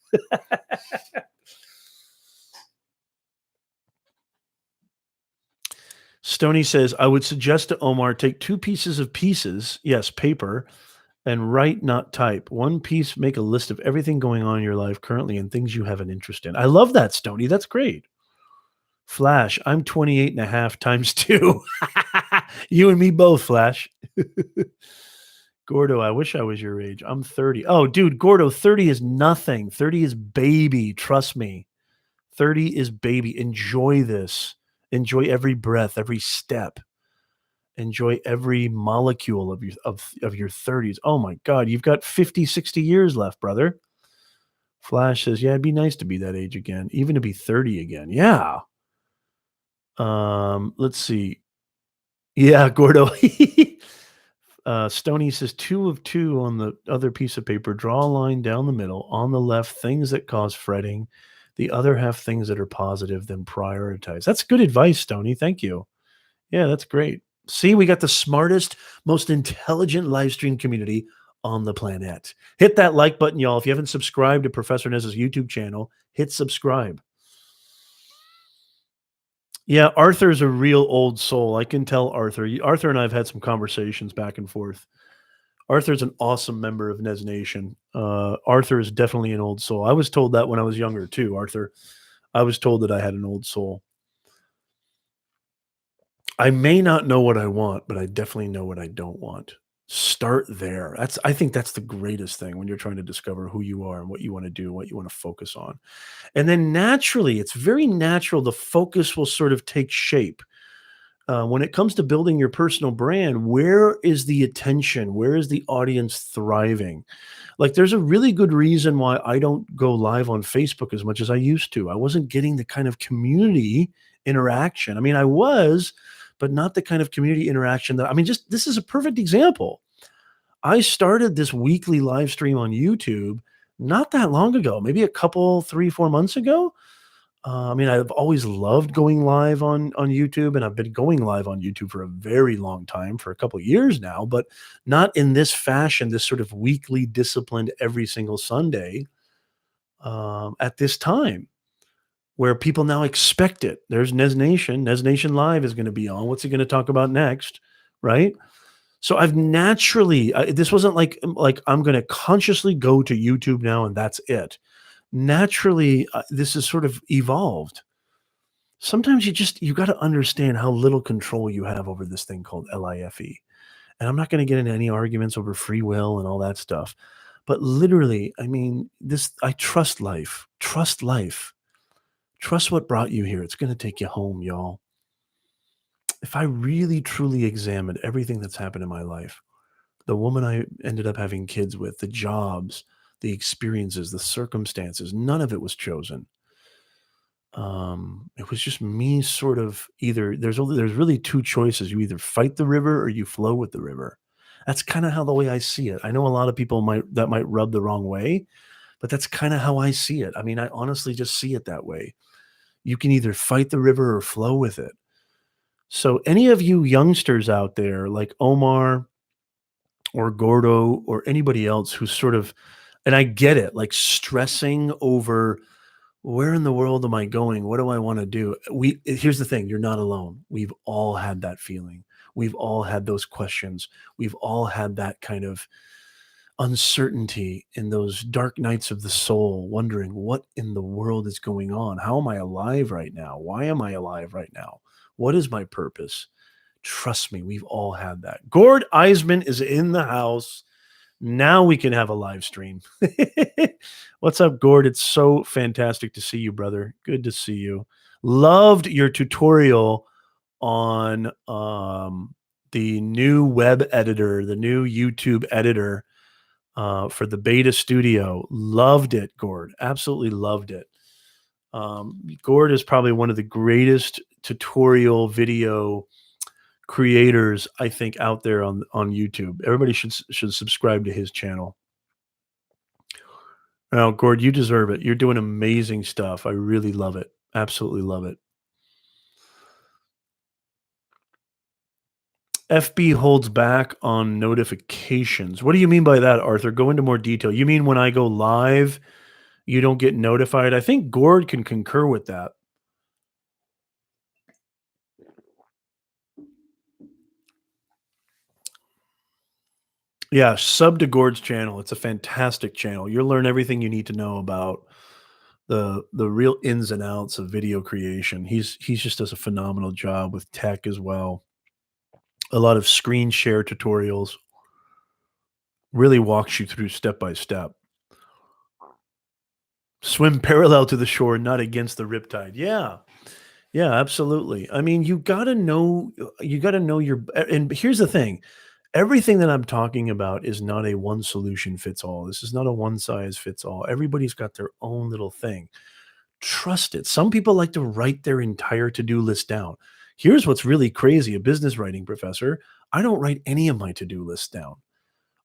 Stony says, I would suggest to Omar take two pieces of pieces, yes, paper, And write, not type. One piece, make a list of everything going on in your life currently and things you have an interest in. I love that, Stony. That's great. Flash, I'm 28 and a half times two. You and me both, Flash. Gordo, I wish I was your age. I'm 30. Oh, dude, Gordo, 30 is nothing. 30 is baby. Trust me. 30 is baby. Enjoy this. Enjoy every breath, every step. Enjoy every molecule of your 30s. Oh my God, you've got 50, 60 years left, brother. Flash says, yeah, it'd be nice to be that age again, even to be 30 again. Yeah. Let's see. Yeah, Gordo. Stony says 2 of 2 on the other piece of paper. Draw a line down the middle. On the left, things that cause fretting. The other half, things that are positive, then prioritize. That's good advice, Stony. Thank you. Yeah, that's great. See, we got the smartest, most intelligent live stream community on the planet. Hit that like button, y'all. If you haven't subscribed to Professor Nez's YouTube channel, hit subscribe. Yeah, Arthur's a real old soul. I can tell Arthur. Arthur and I have had some conversations back and forth. Arthur's an awesome member of Nez Nation. Arthur is definitely an old soul. I was told that when I was younger too, Arthur. I was told that I had an old soul. I may not know what I want, but I definitely know what I don't want. Start there. I think that's the greatest thing when you're trying to discover who you are and what you want to do, what you want to focus on. And then naturally, it's very natural, the focus will sort of take shape. When it comes to building your personal brand, where is the attention? Where is the audience thriving? Like, there's a really good reason why I don't go live on Facebook as much as I used to. I wasn't getting the kind of community interaction. I mean, I was, but not the kind of community interaction that, I mean, just this is a perfect example. I started this weekly live stream on YouTube not that long ago, maybe a couple, 3, 4 months ago. I mean, I've always loved going live on YouTube, and I've been going live on YouTube for a very long time, for a couple of years now, but not in this fashion, this sort of weekly disciplined every single Sunday, at this time, where people now expect it. There's Nez Nation. Nez Nation Live is gonna be on. What's he gonna talk about next, right? So I've naturally this wasn't like I'm gonna consciously go to YouTube now and that's it. Naturally, this has sort of evolved. Sometimes you gotta understand how little control you have over this thing called LIFE. And I'm not gonna get into any arguments over free will and all that stuff. But literally, I mean, this I trust life. Trust life. Trust what brought you here. It's gonna take you home, y'all. If I really truly examined everything that's happened in my life, the woman I ended up having kids with, the jobs, the experiences, the circumstances, none of it was chosen. It was just me sort of either there's really 2 choices. You either fight the river or you flow with the river. That's kinda how the way I see it. I know a lot of people might rub the wrong way, but that's kinda how I see it. I mean, I honestly just see it that way. You can either fight the river or flow with it. So any of you youngsters out there like Omar or Gordo or anybody else who's sort of, and I get it, like stressing over where in the world am I going? What do I want to do? Here's the thing, you're not alone. We've all had that feeling. We've all had those questions. We've all had that kind of uncertainty in those dark nights of the soul, wondering what in the world is going on? How am I alive right now? Why am I alive right now? What is my purpose? Trust me, we've all had that. Gord Eisman is in the house. Now we can have a live stream. What's up, Gord? It's so fantastic to see you, brother. Good to see you. Loved your tutorial on the new web editor, the new YouTube editor for the beta studio. Loved it, Gord. Absolutely loved it. Gord is probably one of the greatest tutorial video creators I think out there on YouTube. Everybody should subscribe to his channel. Now, Gord, you deserve it. You're doing amazing stuff. I really love it. Absolutely love it. FB holds back on notifications. What do you mean by that, Arthur? Go into more detail. You mean when I go live, you don't get notified? I think Gord can concur with that. Yeah, sub to Gord's channel. It's a fantastic channel. You'll learn everything you need to know about the real ins and outs of video creation. He's just does a phenomenal job with tech as well. A lot of screen share tutorials, really walks you through step by step. Swim parallel to the shore, not against the riptide. Yeah. Yeah, absolutely. I mean, you gotta know your and here's the thing. Everything that I'm talking about is not a one solution fits all. This is not a one size fits all. Everybody's got their own little thing. Trust it. Some people like to write their entire to-do list down. Here's what's really crazy, a business writing professor. I don't write any of my to-do lists down.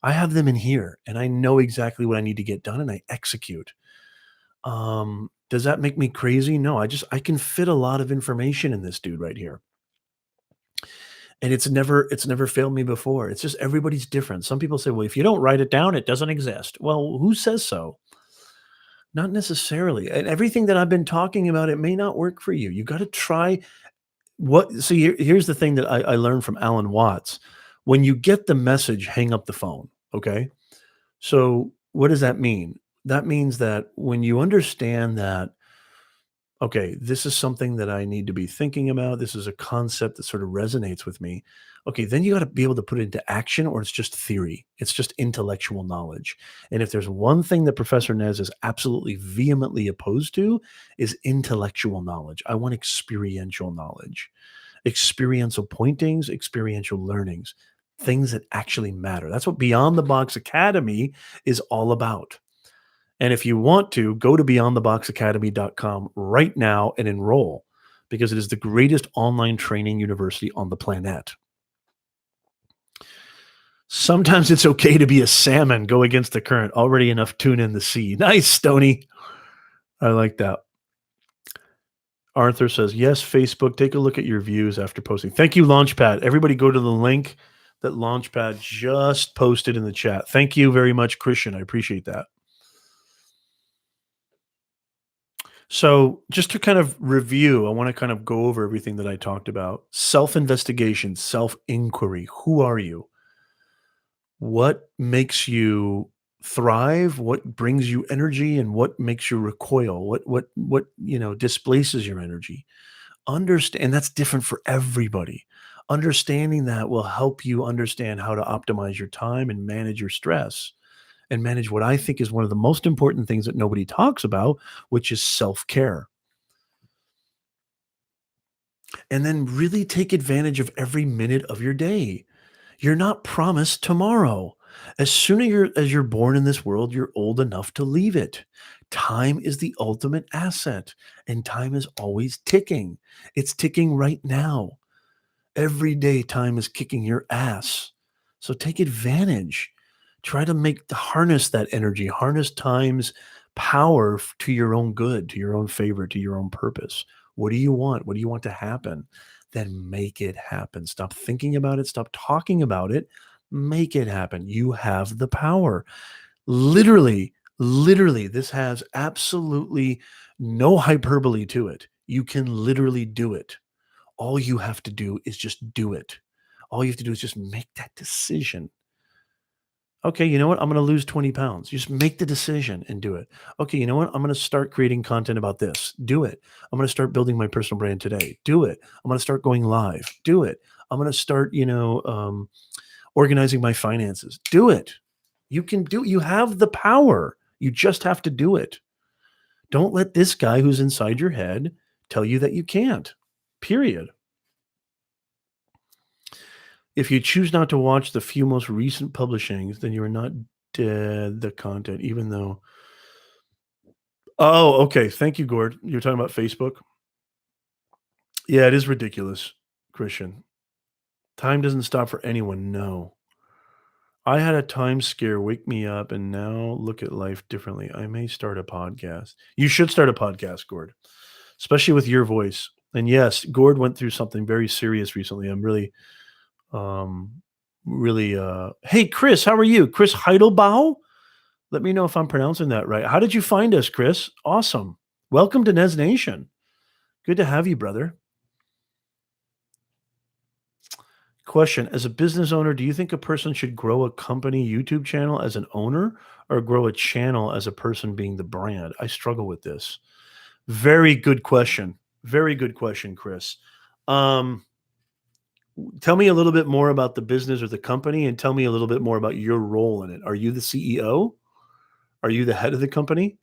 I have them in here and I know exactly what I need to get done and I execute. Does that make me crazy? No, I can fit a lot of information in this dude right here. And it's never failed me before. It's just everybody's different. Some people say, "Well, if you don't write it down, it doesn't exist." Well, who says so? Not necessarily. And everything that I've been talking about, it may not work for you. You got to try what. So here's the thing that I learned from Alan Watts. When you get the message, hang up the phone. Okay. So what does that mean? That means that when you understand that, okay, this is something that I need to be thinking about. This is a concept that sort of resonates with me. Okay, then you got to be able to put it into action, or it's just theory. It's just intellectual knowledge. And if there's one thing that Professor Nez is absolutely vehemently opposed to, is intellectual knowledge. I want experiential knowledge, experiential pointings, experiential learnings, things that actually matter. That's what Beyond the Box Academy is all about. And if you want to, go to beyondtheboxacademy.com right now and enroll because it is the greatest online training university on the planet. Sometimes it's okay to be a salmon, go against the current. Already enough tuna in the sea. Nice, Stony. I like that. Arthur says, yes, Facebook, take a look at your views after posting. Thank you, Launchpad. Everybody go to the link that Launchpad just posted in the chat. Thank you very much, Christian. I appreciate that. So, just to kind of review, I want to kind of go over everything that I talked about. Self investigation, self inquiry. Who are you? What makes you thrive? What brings you energy and what makes you recoil? What displaces your energy? Understand, and that's different for everybody. Understanding that will help you understand how to optimize your time and manage your stress and manage what I think is one of the most important things that nobody talks about, which is self care. And then really take advantage of every minute of your day. You're not promised tomorrow. As soon as you're born in this world, you're old enough to leave it. Time is the ultimate asset, and time is always ticking. It's ticking right now. Every day, time is kicking your ass. So take advantage. Try to harness that energy, harness time's power to your own good, to your own favor, to your own purpose. What do you want? What do you want to happen? Then make it happen. Stop thinking about it. Stop talking about it. Make it happen. You have the power. Literally, this has absolutely no hyperbole to it. You can literally do it. All you have to do is just do it. All you have to do is just make that decision. Okay, you know what? I'm going to lose 20 pounds. Just make the decision and do it. Okay, you know what? I'm going to start creating content about this. Do it. I'm going to start building my personal brand today. Do it. I'm going to start going live. Do it. I'm going to start, organizing my finances. Do it. You have the power. You just have to do it. Don't let this guy who's inside your head tell you that you can't. Period. If you choose not to watch the few most recent publishings, then you are not dead the content, even though. Oh, okay. Thank you, Gord. You're talking about Facebook? Yeah, it is ridiculous, Christian. Time doesn't stop for anyone. No. I had a time scare wake me up and now look at life differently. I may start a podcast. You should start a podcast, Gord, especially with your voice. And yes, Gord went through something very serious recently. I'm um, hey, Chris, how are you? Chris Heidelbaugh? Let me know if I'm pronouncing that right. How did you find us, Chris? Awesome. Welcome to Nez Nation. Good to have you, brother. Question: as a business owner, do you think a person should grow a company YouTube channel as an owner or grow a channel as a person being the brand? I struggle with this. Very good question. Very good question, Chris. Um, Tell me a little bit more about the business or the company and tell me a little bit more about your role in it. Are you the CEO? Are you the head of the company?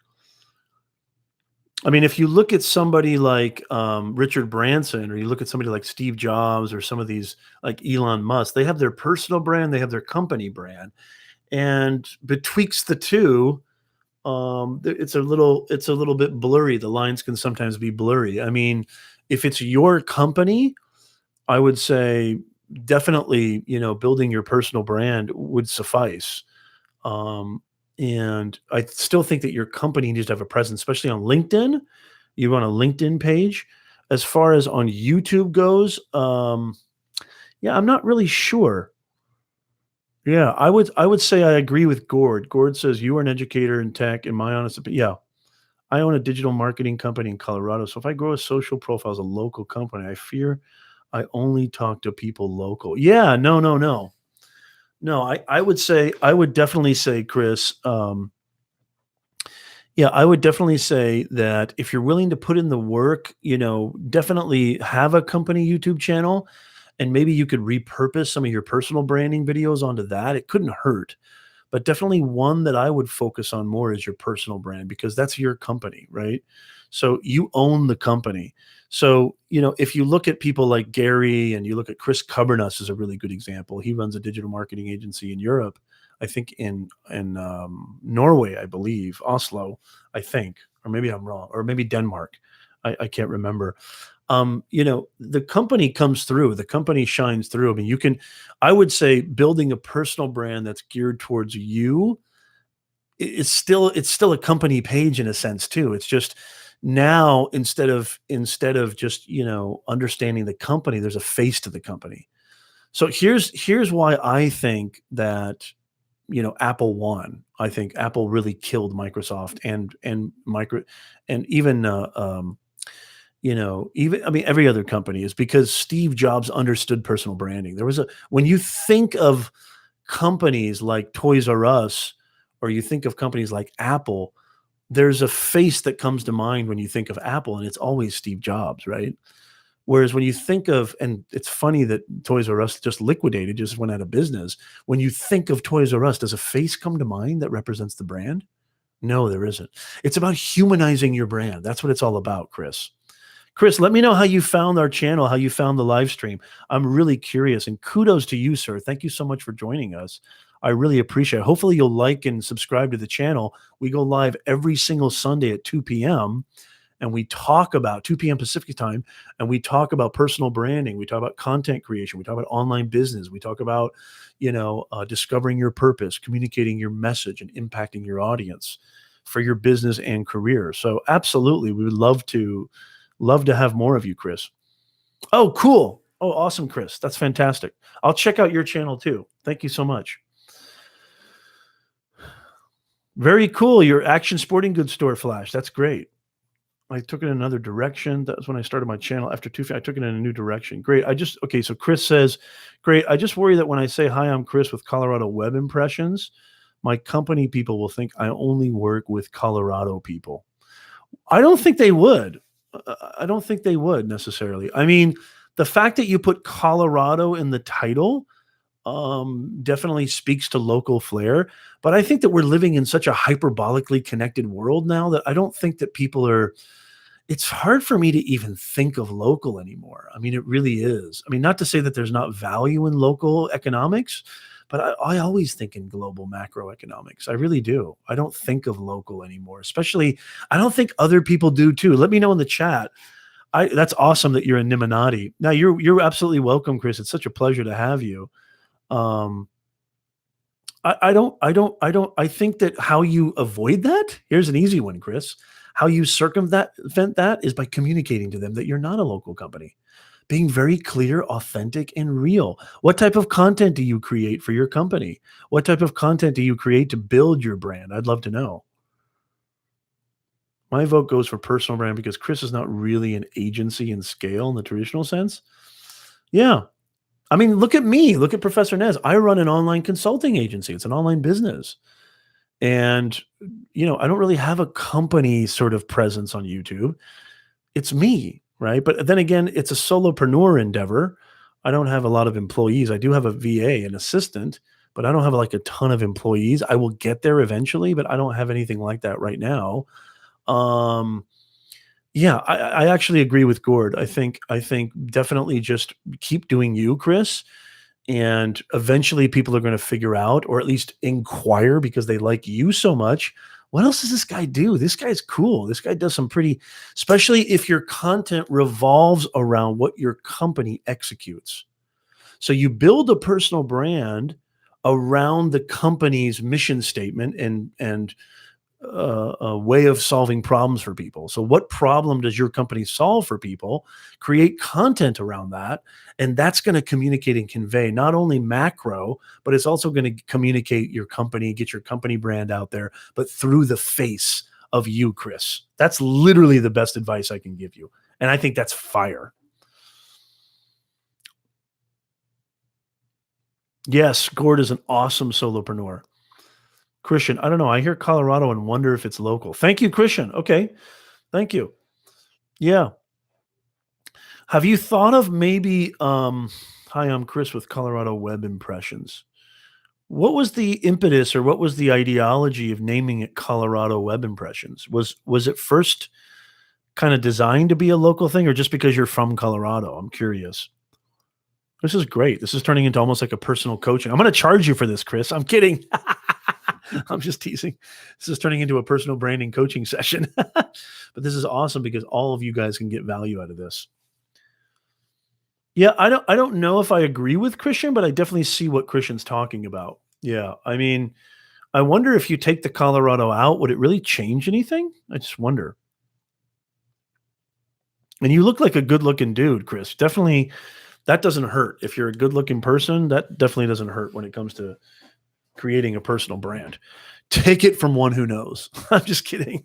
I mean, if you look at somebody like Richard Branson, or you look at somebody like Steve Jobs, or some of these like Elon Musk, they have their personal brand, they have their company brand, and betwixt the two, it's a little bit blurry. The lines can sometimes be blurry. I mean, if it's your company, I would say definitely, building your personal brand would suffice. Um, and I still think that your company needs to have a presence, especially on LinkedIn. You run a LinkedIn page. As far as on YouTube goes, yeah, I'm not really sure. Yeah, I would say I agree with Gord. Gord says you are an educator in tech. In my honest opinion, yeah, I own a digital marketing company in Colorado. So if I grow a social profile as a local company, I fear I only talk to people local. Yeah, no, no, no. No, I would definitely say, Chris, yeah, I would definitely say that if you're willing to put in the work, definitely have a company YouTube channel and maybe you could repurpose some of your personal branding videos onto that. It couldn't hurt. But definitely one that I would focus on more is your personal brand because that's your company, right? So you own the company. So, if you look at people like Gary and you look at Chris Cubernus is a really good example. He runs a digital marketing agency in Europe, I think in Norway, I believe, Oslo, I think, or maybe I'm wrong, or maybe Denmark. I can't remember. The company comes through, the company shines through. I mean, I would say building a personal brand that's geared towards you it's still a company page in a sense too. It's just now instead of just, understanding the company, there's a face to the company. So here's why I think that, Apple won. I think Apple really killed Microsoft and even even I mean, every other company is because Steve Jobs understood personal branding. When you think of companies like Toys R Us, or you think of companies like Apple, there's a face that comes to mind when you think of Apple, and it's always Steve Jobs, right? Whereas when you think of, and it's funny that Toys R Us just liquidated, just went out of business. When you think of Toys R Us, does a face come to mind that represents the brand? No, there isn't. It's about humanizing your brand. That's what it's all about, Chris. Chris, let me know how you found our channel, how you found the live stream. I'm really curious, and kudos to you, sir. Thank you so much for joining us. I really appreciate it. Hopefully, you'll like and subscribe to the channel. We go live every single Sunday at 2 p.m. and we talk about 2 p.m. Pacific time, and we talk about personal branding. We talk about content creation. We talk about online business. We talk about, discovering your purpose, communicating your message, and impacting your audience for your business and career. So, absolutely, we would love to have more of you, Chris. Oh, cool. Oh, awesome, Chris. That's fantastic. I'll check out your channel too. Thank you so much. Very cool. Your Action Sporting Goods store flash. That's great. I took it in another direction. That was when I started my channel. After I took it in a new direction. Great. Okay. So Chris says, great. I just worry that when I say, hi, I'm Chris with Colorado Web Impressions, my company people will think I only work with Colorado people. I don't think they would. I don't think they would necessarily. I mean, the fact that you put Colorado in the title definitely speaks to local flair. But I think that we're living in such a hyperbolically connected world now that I don't think that people are. It's hard for me to even think of local anymore. I mean, it really is. I mean, not to say that there's not value in local economics, but I always think in global macroeconomics. I really do. I don't think of local anymore, especially I don't think other people do too. Let me know in the chat. That's awesome that you're in Niminati. Now you're absolutely welcome, Chris. It's such a pleasure to have you. Um, I think that how you avoid that, here's an easy one, Chris. How you circumvent that is by communicating to them that you're not a local company. Being very clear, authentic, and real. What type of content do you create for your company? What type of content do you create to build your brand? I'd love to know. My vote goes for personal brand because Chris is not really an agency in scale in the traditional sense. Yeah. I mean, look at me. Look at Professor Nez. I run an online consulting agency. It's an online business. And, I don't really have a company sort of presence on YouTube. It's me, right? But then again, it's a solopreneur endeavor. I don't have a lot of employees. I do have a VA, an assistant, but I don't have like a ton of employees. I will get there eventually, but I don't have anything like that right now. Um, yeah, I actually agree with Gord. I think definitely just keep doing you, Chris, and eventually people are going to figure out, or at least inquire because they like you so much. What else does this guy do? This guy's cool. This guy does some pretty, especially if your content revolves around what your company executes. So you build a personal brand around the company's mission statement and a way of solving problems for people. So, what problem does your company solve for people? Create content around that. And that's going to communicate and convey not only macro, but it's also going to communicate your company, get your company brand out there, but through the face of you, Chris. That's literally the best advice I can give you. And I think that's fire. Yes, Gord is an awesome solopreneur. Christian, I don't know. I hear Colorado and wonder if it's local. Thank you, Christian. Okay. Thank you. Yeah. Have you thought of maybe hi, I'm Chris with Colorado Web Impressions. What was the impetus or what was the ideology of naming it Colorado Web Impressions? Was it first kind of designed to be a local thing or just because you're from Colorado? I'm curious. This is great. This is turning into almost like a personal coaching. I'm going to charge you for this, Chris. I'm kidding. I'm just teasing. This is turning into a personal branding coaching session. But this is awesome because all of you guys can get value out of this. Yeah, I don't know if I agree with Christian, but I definitely see what Christian's talking about. Yeah. I mean, I wonder if you take the Colorado out, would it really change anything? I just wonder. And you look like a good-looking dude, Chris. Definitely that doesn't hurt. If you're a good-looking person, that definitely doesn't hurt when it comes to creating a personal brand. Take it from one who knows. I'm just kidding.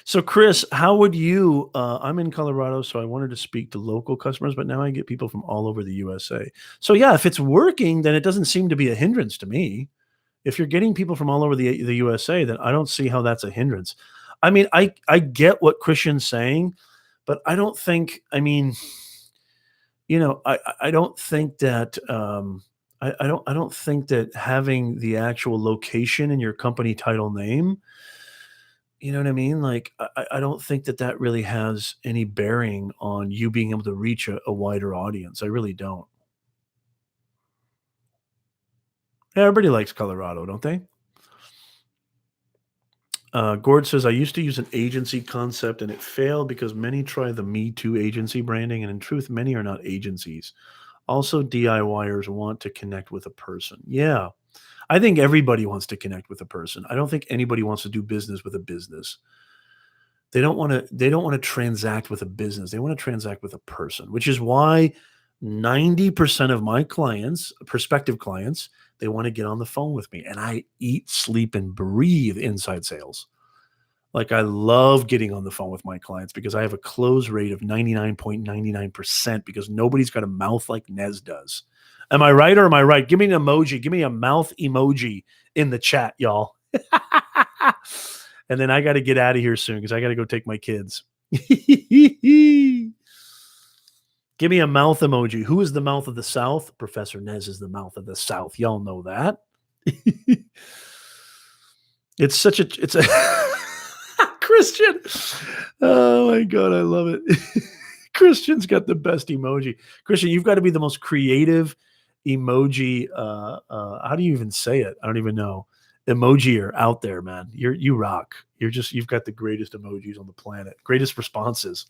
So, Chris, how would you? I'm in Colorado, so I wanted to speak to local customers, but now I get people from all over the USA. So, yeah, if it's working, then it doesn't seem to be a hindrance to me. If you're getting people from all over the USA, then I don't see how that's a hindrance. I mean, I get what Christian's saying, but I don't think. I mean, I don't think that. I don't think that having the actual location in your company title name, you know what I mean? Like, I don't think that that really has any bearing on you being able to reach a wider audience. I really don't. Everybody likes Colorado, don't they? Gord says, I used to use an agency concept and it failed because many try the Me Too agency branding, and in truth, many are not agencies. Also, DIYers want to connect with a person. Yeah, I think everybody wants to connect with a person. I don't think anybody wants to do business with a business. They don't want to transact with a business. They want to transact with a person, which is why 90% of my clients, prospective clients, they want to get on the phone with me. And I eat, sleep, and breathe inside sales. Like I love getting on the phone with my clients because I have a close rate of 99.99% because nobody's got a mouth like Nez does. Am I right or am I right? Give me an emoji. Give me a mouth emoji in the chat, y'all. And then I got to get out of here soon because I got to go take my kids. Give me a mouth emoji. Who is the mouth of the South? Professor Nez is the mouth of the South. Y'all know that. It's a Christian. Oh my God, I love it. Christian's got the best emoji. Christian, you've got to be the most creative emoji. How do you even say it? I don't even know. Emoji are out there, man. You rock. You've got the greatest emojis on the planet. Greatest responses.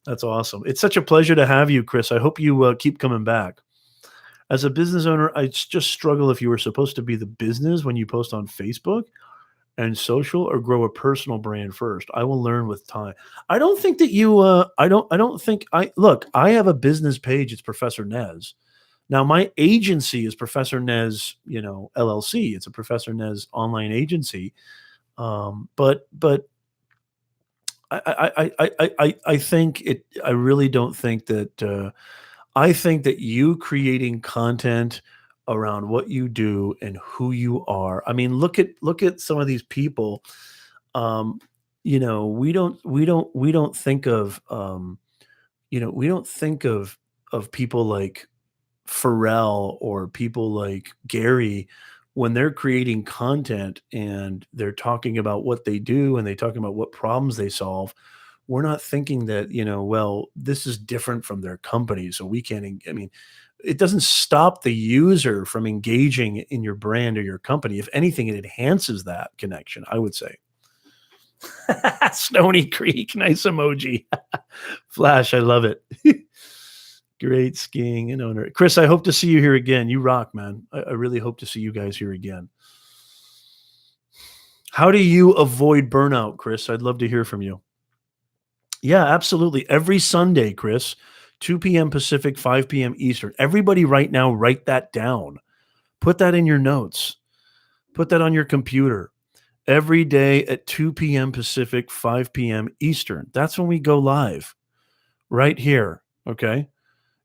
That's awesome. It's such a pleasure to have you, Chris. I hope you keep coming back. As a business owner, I just struggle if you were supposed to be the business when you post on Facebook and social or grow a personal brand first. I will learn with time. I don't think that you I don't think I look, I have a business page, it's Professor Nez. Now my agency is Professor Nez, LLC. It's a Professor Nez online agency. But I think it. I really don't think that. I think that you creating content around what you do and who you are. I mean, look at some of these people. Um, we don't think of we don't think of people like Pharrell or people like Gary when they're creating content and they're talking about what they do and they talking about what problems they solve. We're not thinking that, well, this is different from their company, so we can't. I mean, it doesn't stop the user from engaging in your brand or your company. If anything, it enhances that connection, I would say. Stony Creek, nice emoji. Flash, I love it. Great skiing and owner. Chris, I hope to see you here again. You rock, man. I really hope to see you guys here again. How do you avoid burnout, Chris? I'd love to hear from you. Yeah, absolutely. Every Sunday, Chris, 2 p.m. Pacific, 5 p.m. Eastern. Everybody right now, write that down. Put that in your notes. Put that on your computer. Every day at 2 p.m. Pacific, 5 p.m. Eastern. That's when we go live right here. Okay.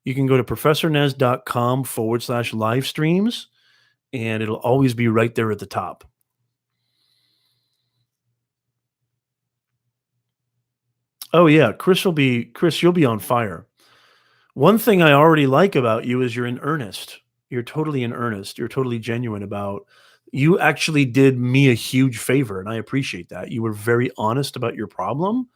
You can go to professornez.com/live streams, and it'll always be right there at the top. Oh, yeah. Chris, you'll be on fire. One thing I already like about you is you're in earnest. You're totally in earnest. You're totally genuine about you actually did me a huge favor, and I appreciate that. You were very honest about your problem,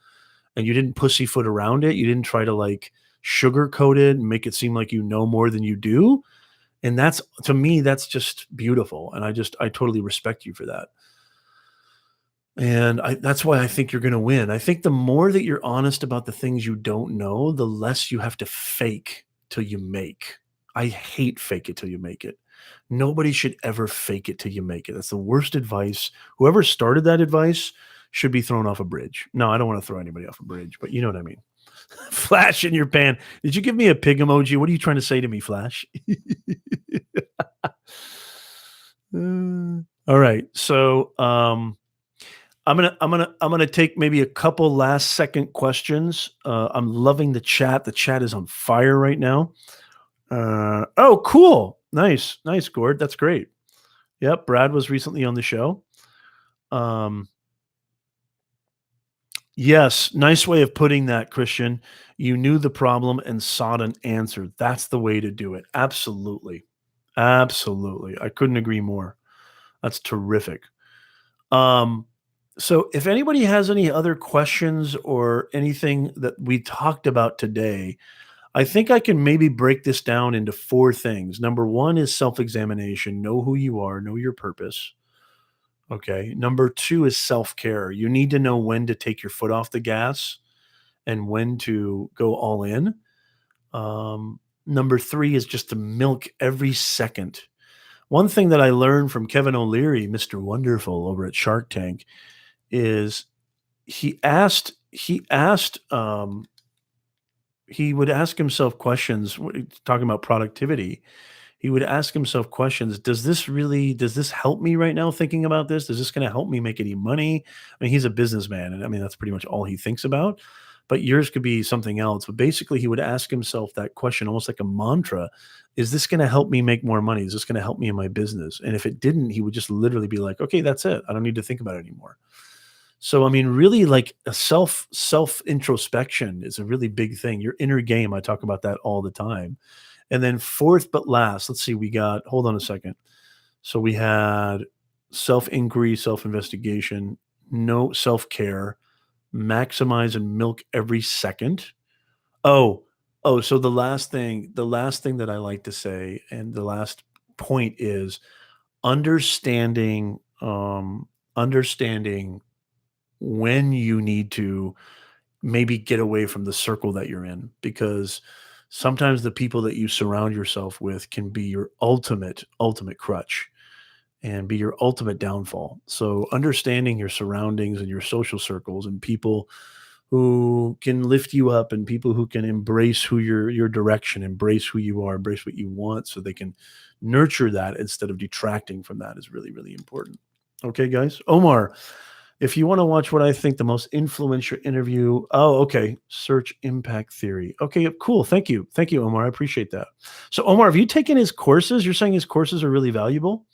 and you didn't pussyfoot around it. You didn't try to like sugarcoat it and make it seem like you know more than you do. And that's to me, that's just beautiful. And I totally respect you for that. And that's why I think you're going to win. I think the more that you're honest about the things you don't know, the less you have to fake till you make. I hate fake it till you make it. Nobody should ever fake it till you make it. That's the worst advice. Whoever started that advice should be thrown off a bridge. No, I don't want to throw anybody off a bridge, but you know what I mean. Flash in your pan. Did you give me a pig emoji? What are you trying to say to me, Flash? All right. So I'm gonna take maybe a couple last second questions. I'm loving the chat. The chat is on fire right now. Oh, cool. Nice, Gord. That's great. Yep, Brad was recently on the show. Um, yes, nice way of putting that, Christian. You knew the problem and sought an answer. That's the way to do it. Absolutely. Absolutely. I couldn't agree more. That's terrific. Um, so if anybody has any other questions or anything that we talked about today, I think I can maybe break this down into four things. Number one is self examination, know who you are, know your purpose. Okay. Number two is self care. You need to know when to take your foot off the gas and when to go all in. Number three is just to milk every second. One thing that I learned from Kevin O'Leary, Mr. Wonderful over at Shark Tank, is he would ask himself questions talking about productivity. He would ask himself questions. Does this help me right now thinking about this? Is this going to help me make any money? I mean, he's a businessman, and I mean, that's pretty much all he thinks about. But yours could be something else. But basically, he would ask himself that question almost like a mantra. Is this going to help me make more money? Is this going to help me in my business? And if it didn't, he would just literally be like, okay, that's it. I don't need to think about it anymore. So, I mean, really like a self introspection is a really big thing. Your inner game, I talk about that all the time. And then fourth but last, let's see, we got hold on a second. So we had self-inquiry, self-investigation, no self-care, maximize and milk every second. Oh, so the last thing that I like to say, and the last point is understanding, understanding when you need to maybe get away from the circle that you're in, because sometimes the people that you surround yourself with can be your ultimate crutch and be your ultimate downfall. So understanding your surroundings and your social circles and people who can lift you up and people who can embrace who your direction, embrace who you are, embrace what you want so they can nurture that instead of detracting from that is really, really important. Okay, guys. Omar, If you want to watch what I think the most influential interview, oh, okay, search impact theory. Okay, cool. Thank you, Omar. I appreciate that. So, Omar, have you taken his courses? You're saying his courses are really valuable?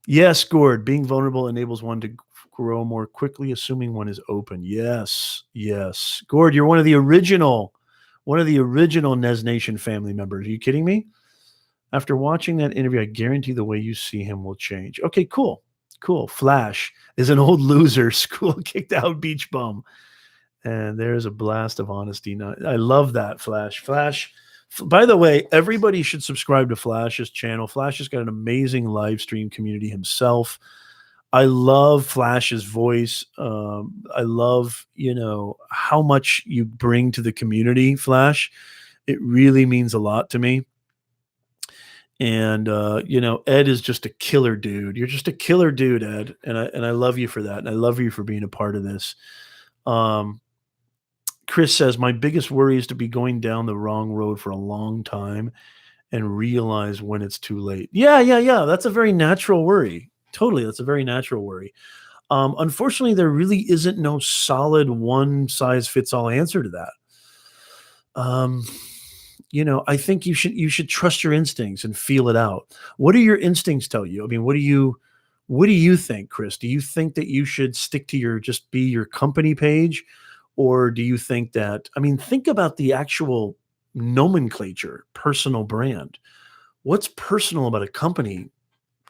Yes, Gord. Being vulnerable enables one to grow more quickly, assuming one is open. Yes, yes. Gord, you're one of the original Nez Nation family members. Are you kidding me? After watching that interview, I guarantee the way you see him will change. Okay, cool. Cool. Flash is an old loser, school kicked out beach bum. And there's a blast of honesty. Now, I love that, Flash. By the way, everybody should subscribe to Flash's channel. Flash has got an amazing live stream community himself. I love Flash's voice. I love, how much you bring to the community, Flash. It really means a lot to me. And Ed is just a killer dude. You're just a killer dude, Ed, and I love you for that. And I love you for being a part of this. Um, Chris says my biggest worry is to be going down the wrong road for a long time and realize when it's too late. Yeah, yeah, yeah. That's a very natural worry. Totally, that's a very natural worry. Unfortunately, there really isn't no solid one size fits all answer to that. Um, I think you should trust your instincts and feel it out. What do your instincts tell you? I mean, what do you think, Chris? Do you think that you should stick to just be your company page? Or do you think that, I mean, think about the actual nomenclature, personal brand. What's personal about a company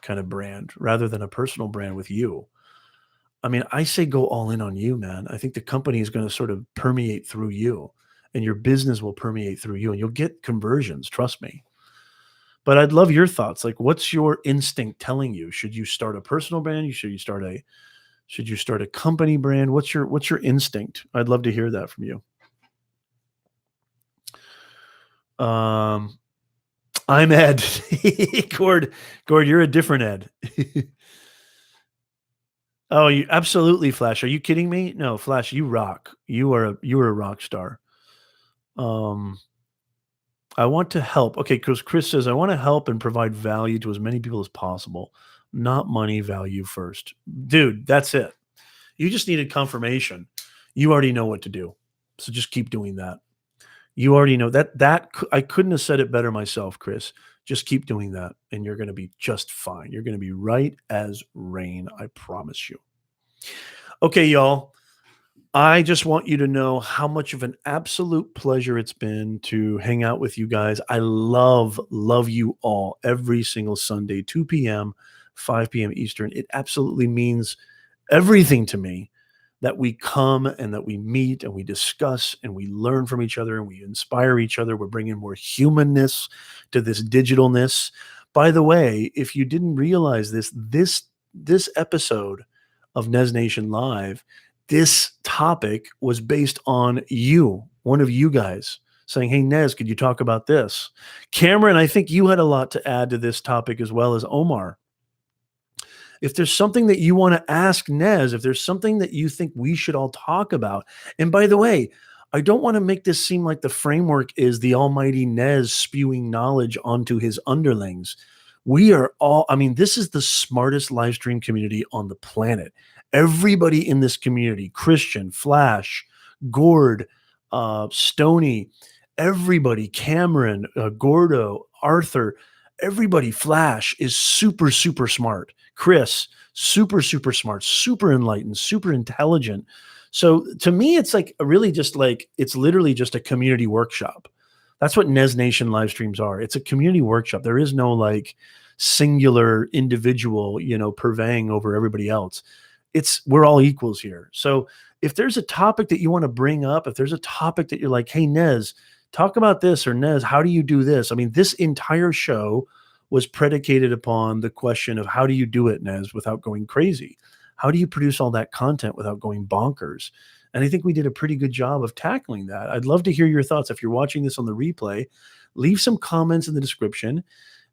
kind of brand rather than a personal brand with you? I mean, I say go all in on you, man. I think the company is going to sort of permeate through you and your business will permeate through you and you'll get conversions, trust me. But I'd love your thoughts. Like, what's your instinct telling you? Should you start a personal brand? Should you start a company brand? What's your instinct? I'd love to hear that from you. Um, I'm Ed. Gord, you're a different Ed. Oh, you absolutely, Flash. Are you kidding me? No, Flash, you rock. You are a rock star. Um, I want to help. Okay, because Chris says I want to help and provide value to as many people as possible. Not money, value first. Dude, that's it. You just needed confirmation. You already know what to do. So just keep doing that. You already know I couldn't have said it better myself, Chris. Just keep doing that and you're going to be just fine. You're going to be right as rain, I promise you. Okay, y'all. I just want you to know how much of an absolute pleasure it's been to hang out with you guys. I love you all every single Sunday, 2 p.m., 5 p.m. Eastern. It absolutely means everything to me that we come and that we meet and we discuss and we learn from each other and we inspire each other. We're bringing more humanness to this digitalness. By the way, if you didn't realize this episode of Nez Nation Live, this topic was based on you, one of you guys saying, "Hey, Nez, could you talk about this?" Cameron, I think you had a lot to add to this topic as well as Omar. If there's something that you want to ask Nez, if there's something that you think we should all talk about, and by the way, I don't want to make this seem like the framework is the almighty Nez spewing knowledge onto his underlings. We are all, I mean, this is the smartest live stream community on the planet. Everybody in this community, Christian, Flash, Gord, Stony, everybody, Cameron, Gordo, Arthur, everybody, Flash is super, super smart. Chris, super, super smart, super enlightened, super intelligent. So to me, it's like really just like, it's literally just a community workshop. That's what Nez Nation live streams are. It's a community workshop. There is no like singular individual, purveying over everybody else. We're all equals here. So if there's a topic that you want to bring up, if there's a topic that you're like, "Hey, Nez, talk about this," or "Nez, how do you do this?" I mean, this entire show was predicated upon the question of how do you do it, Nez, without going crazy? How do you produce all that content without going bonkers? And I think we did a pretty good job of tackling that. I'd love to hear your thoughts. If you're watching this on the replay, leave some comments in the description.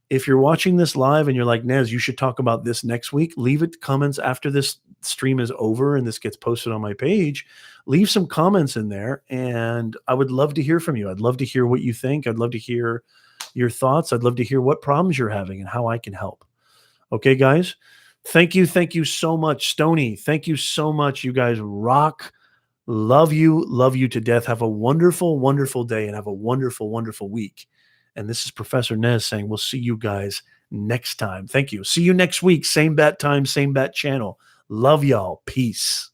If you're watching this live and you're like, "Nez, you should talk about this next week," leave it comments after this stream is over and this gets posted on my page. Leave some comments in there and I would love to hear from you. I'd love to hear what you think. I'd love to hear your thoughts. I'd love to hear what problems you're having and how I can help. Okay, guys? Thank you so much, Stony. Thank you so much. You guys rock. Love you to death. Have a wonderful, wonderful day and have a wonderful, wonderful week. And this is Professor Nez saying we'll see you guys next time. Thank you. See you next week. Same bat time, same bat channel. Love y'all. Peace.